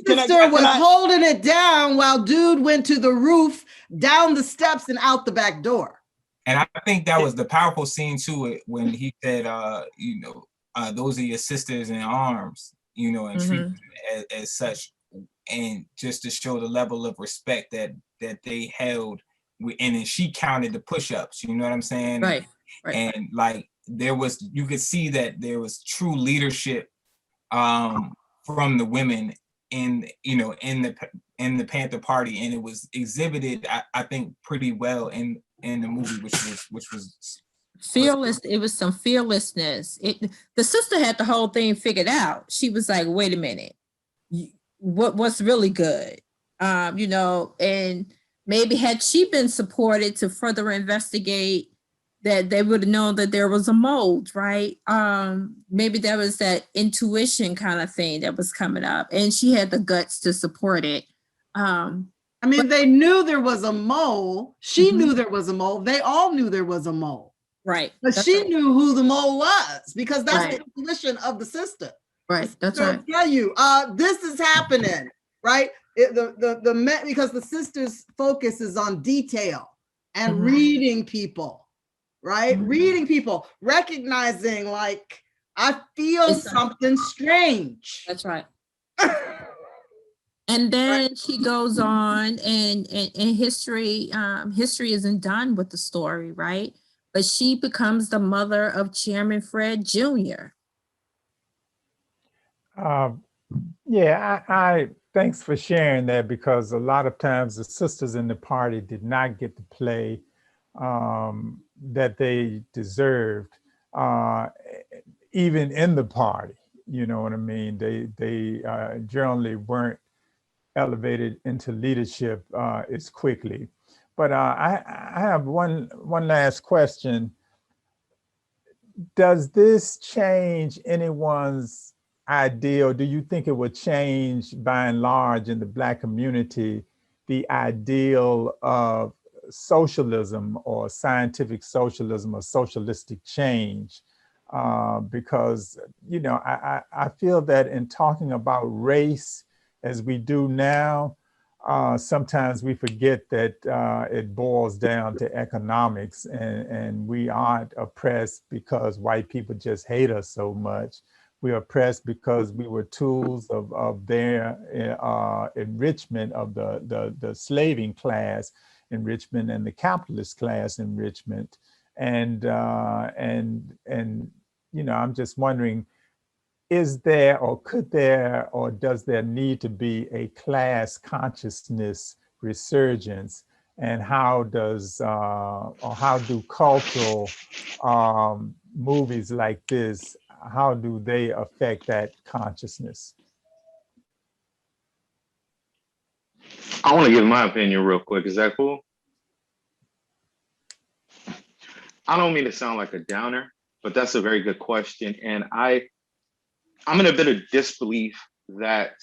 sister was holding it down while dude went to the roof, down the steps, and out the back door. And I think that was the powerful scene to it when he said, those are your sisters in arms, and treat them as such, and just to show the level of respect that they held. And then she counted the push-ups, you know what I'm saying? Right. And like you could see that there was true leadership from the women in the Panther Party, and it was exhibited, I think, pretty well in the movie, which was fearless. It was some fearlessness. The sister had the whole thing figured out. She was like, wait a minute, what's really good? And maybe had she been supported to further investigate, that they would have known that there was a mold, right? Maybe there was that intuition kind of thing that was coming up, and she had the guts to support it. They knew there was a mole. She knew there was a mole. They all knew there was a mole. Right. But she knew who the mole was, because that's the intuition of the sister. Right. That's right. Tell you, this is happening, right? Because the sister's focus is on detail and reading people, right? Reading people, recognizing like, I feel something strange. That's right. And then she goes on, and history isn't done with the story, right? But she becomes the mother of Chairman Fred Jr. I thanks for sharing that, because a lot of times the sisters in the party did not get the play that they deserved, even in the party. You know what I mean? They generally weren't elevated into leadership as quickly. But I have one last question. Does this change anyone's ideal? Do you think it would change, by and large, in the Black community, the ideal of socialism or scientific socialism or socialistic change? Because, I feel that in talking about race as we do now, sometimes we forget that it boils down to economics, and we aren't oppressed because white people just hate us so much, we are oppressed because we were tools of their enrichment of the slaving class enrichment and the capitalist class enrichment. And you know, I'm just wondering, is there, or could there, or does there need to be a class consciousness resurgence? And how does, or how do cultural movies like this, how do they affect that consciousness? I want to give my opinion real quick. Is that cool? I don't mean to sound like a downer, but that's a very good question. And I'm in a bit of disbelief that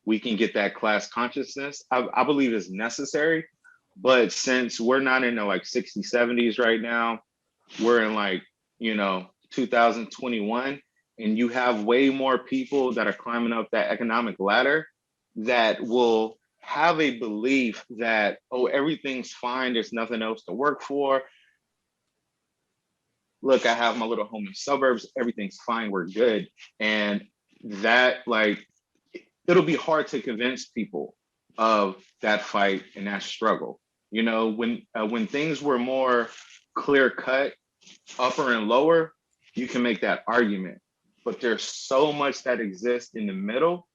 we can get that class consciousness. I believe it's necessary, but since we're not in the like 60s, 70s right now, we're in like, you know, 2021, and you have way more people that are climbing up that economic ladder that will have a belief that, oh, everything's fine, there's nothing else to work for. Look, I have my little home in the suburbs, everything's fine, we're good. And that, like, it'll be hard to convince people of that fight and that struggle. You know, when things were more clear cut, upper and lower, you can make that argument. But there's so much that exists in the middle,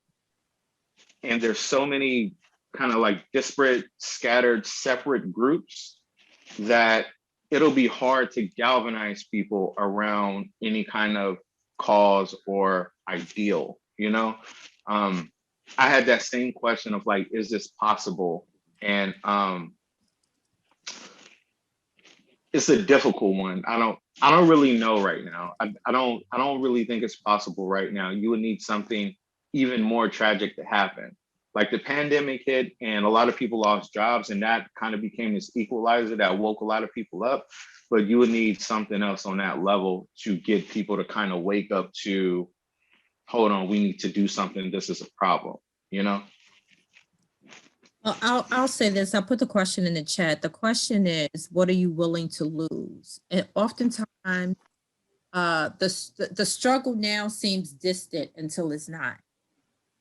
and there's so many kind of like disparate, scattered, separate groups that it'll be hard to galvanize people around any kind of cause or ideal, you know? I had that same question of like, is this possible? And it's a difficult one. I don't really know right now. I don't really think it's possible right now. You would need something even more tragic to happen. Like the pandemic hit and a lot of people lost jobs, and that kind of became this equalizer that woke a lot of people up. But you would need something else on that level to get people to kind of wake up to, hold on, we need to do something. This is a problem, you know? Well, I'll say this. I'll put the question in the chat. The question is, what are you willing to lose? And oftentimes, the struggle now seems distant until it's not.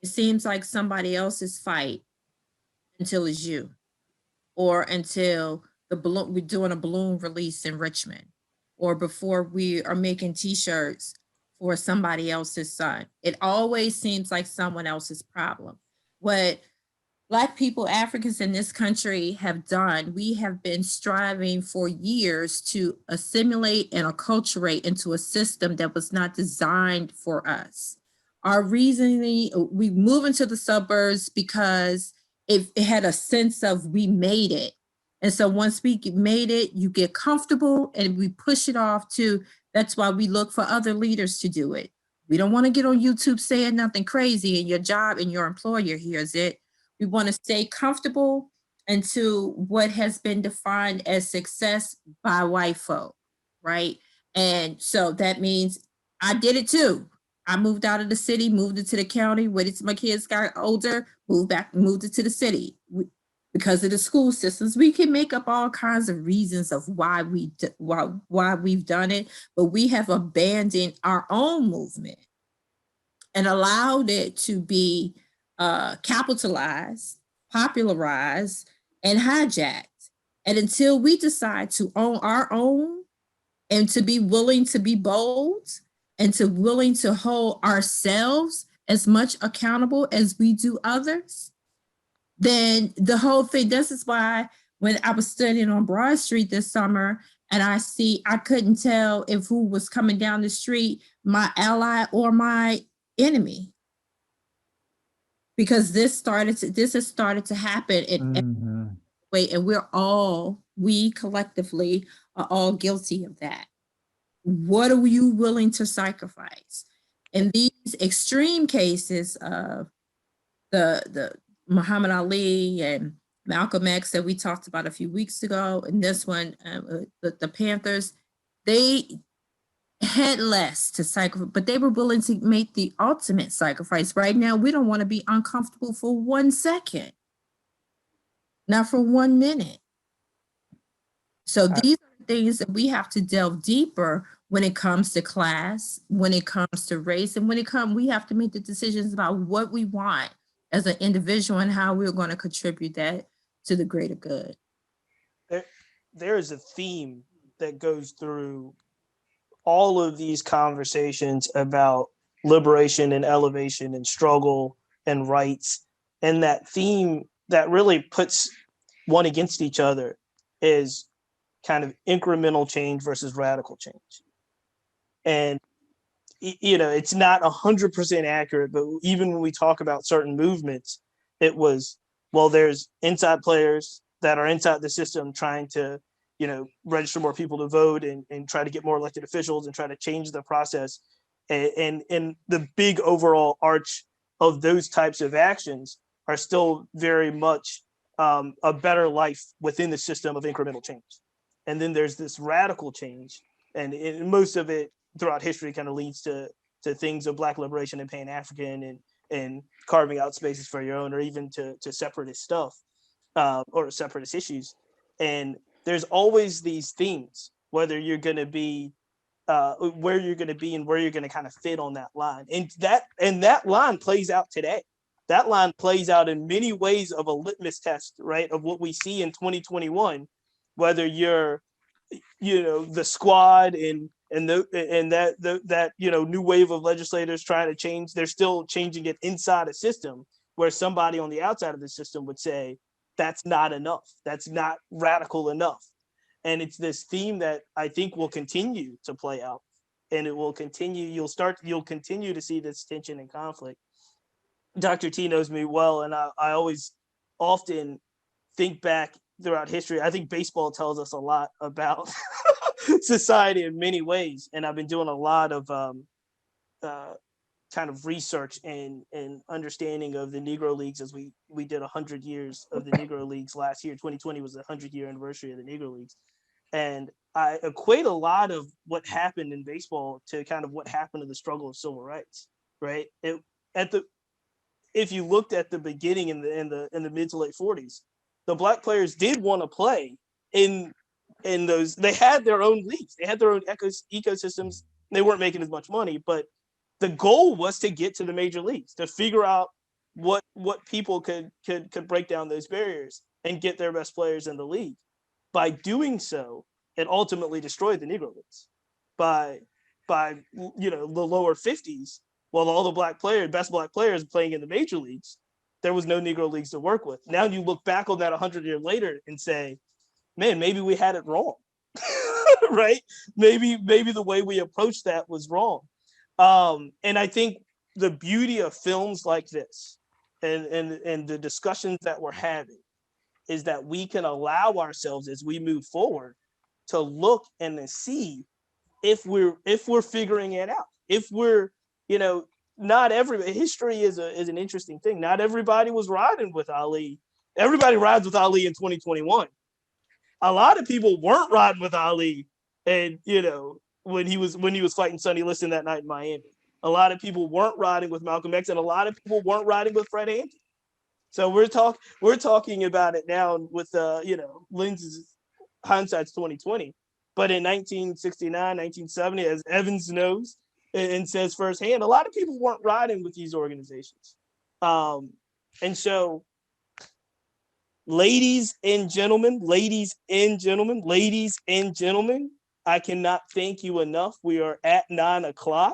It seems like somebody else's fight until it's you, or until we're doing a balloon release in Richmond, or before we are making T-shirts for somebody else's son. It always seems like someone else's problem. What Black people, Africans in this country have done, we have been striving for years to assimilate and acculturate into a system that was not designed for us. Our reasoning, we move into the suburbs because it had a sense of we made it. And so once we made it, you get comfortable and we push it off to, that's why we look for other leaders to do it. We don't want to get on YouTube saying nothing crazy and your job and your employer hears it. We want to stay comfortable into what has been defined as success by white folk, right? And so that means I did it too. I moved out of the city, moved into the county, waited till my kids got older, moved back, moved into the city. Because of the school systems, we can make up all kinds of reasons of why we've done it, but we have abandoned our own movement and allowed it to be capitalized, popularized, and hijacked. And until we decide to own our own and to be willing to be bold and to willing to hold ourselves as much accountable as we do others, then the whole thing, this is why when I was studying on Broad Street this summer and I couldn't tell if who was coming down the street, my ally or my enemy. Because this has started to happen in way, and we collectively are all guilty of that. What are you willing to sacrifice? In these extreme cases of the Muhammad Ali and Malcolm X that we talked about a few weeks ago, and this one, the Panthers, they had less to sacrifice, but they were willing to make the ultimate sacrifice. Right now, we don't want to be uncomfortable for 1 second, not for 1 minute. So these are things that we have to delve deeper when it comes to class, when it comes to race, and we have to make the decisions about what we want as an individual and how we're going to contribute that to the greater good. There is a theme that goes through all of these conversations about liberation and elevation and struggle and rights. And that theme that really puts one against each other is kind of incremental change versus radical change. And, it's not 100% accurate, but even when we talk about certain movements, it was, well, there's inside players that are inside the system trying to, register more people to vote and try to get more elected officials and try to change the process. And the big overall arch of those types of actions are still very much a better life within the system of incremental change. And then there's this radical change, and most of it throughout history kind of leads to things of Black liberation and Pan-African and carving out spaces for your own, or even to separatist stuff or separatist issues. And there's always these themes, whether you're going to be where you're going to be and where you're going to kind of fit on that line. And that line plays out today. That line plays out in many ways of a litmus test, right, of what we see in 2021, whether you're, the squad and that new wave of legislators trying to change. They're still changing it inside a system where somebody on the outside of the system would say, that's not enough. That's not radical enough. And it's this theme that I think will continue to play out, and it will continue. You'll continue to see this tension and conflict. Dr. T knows me well, and I always often think back throughout history. I think baseball tells us a lot about society in many ways. And I've been doing a lot of kind of research and understanding of the Negro Leagues as we did 100 years of the Negro Leagues last year. 2020 was the 100-year anniversary of the Negro Leagues. And I equate a lot of what happened in baseball to kind of what happened to the struggle of civil rights, right? If you looked at the beginning in the mid to late 40s, the Black players did want to play in those. They had their own leagues, they had their own ecosystems. They weren't making as much money, but the goal was to get to the major leagues, to figure out what people could break down those barriers and get their best players in the league. By doing so, it ultimately destroyed the Negro Leagues. By the lower 50s, while all the best Black players playing in the major leagues, there was no Negro Leagues to work with. Now you look back on that 100 years later and say, man, maybe we had it wrong, right? Maybe the way we approached that was wrong. And I think the beauty of films like this and the discussions that we're having is that we can allow ourselves as we move forward to look and to see if we're figuring it out. If we're, not every history is an interesting thing. Not everybody was riding with Ali. Everybody rides with Ali in 2021. A lot of people weren't riding with Ali, and when he was fighting Sonny Liston that night in Miami. A lot of people weren't riding with Malcolm X, and a lot of people weren't riding with Fred Hampton. So we're talking about it now with lenses, hindsight's 2020. But in 1969, 1970, as Evans knows and says firsthand, a lot of people weren't riding with these organizations. And so, ladies and gentlemen, I cannot thank you enough. We are at 9:00.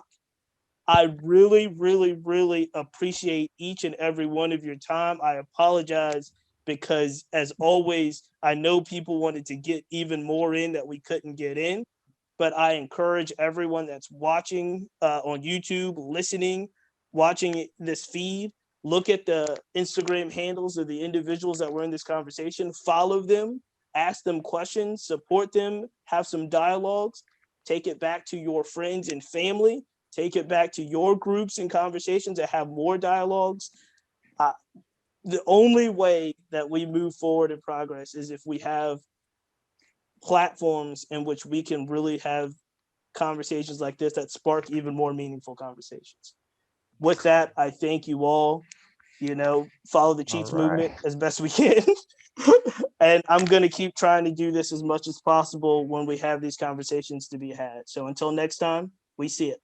I really, really, really appreciate each and every one of your time. I apologize because, as always, I know people wanted to get even more in that we couldn't get in. But I encourage everyone that's watching on YouTube, listening, watching this feed, look at the Instagram handles of the individuals that were in this conversation, follow them, ask them questions, support them, have some dialogues, take it back to your friends and family, take it back to your groups and conversations and have more dialogues. The only way that we move forward in progress is if we have platforms in which we can really have conversations like this that spark even more meaningful conversations. With that, I thank you all. Follow the Cheats movement as best we can. And I'm going to keep trying to do this as much as possible when we have these conversations to be had. So until next time, we see it.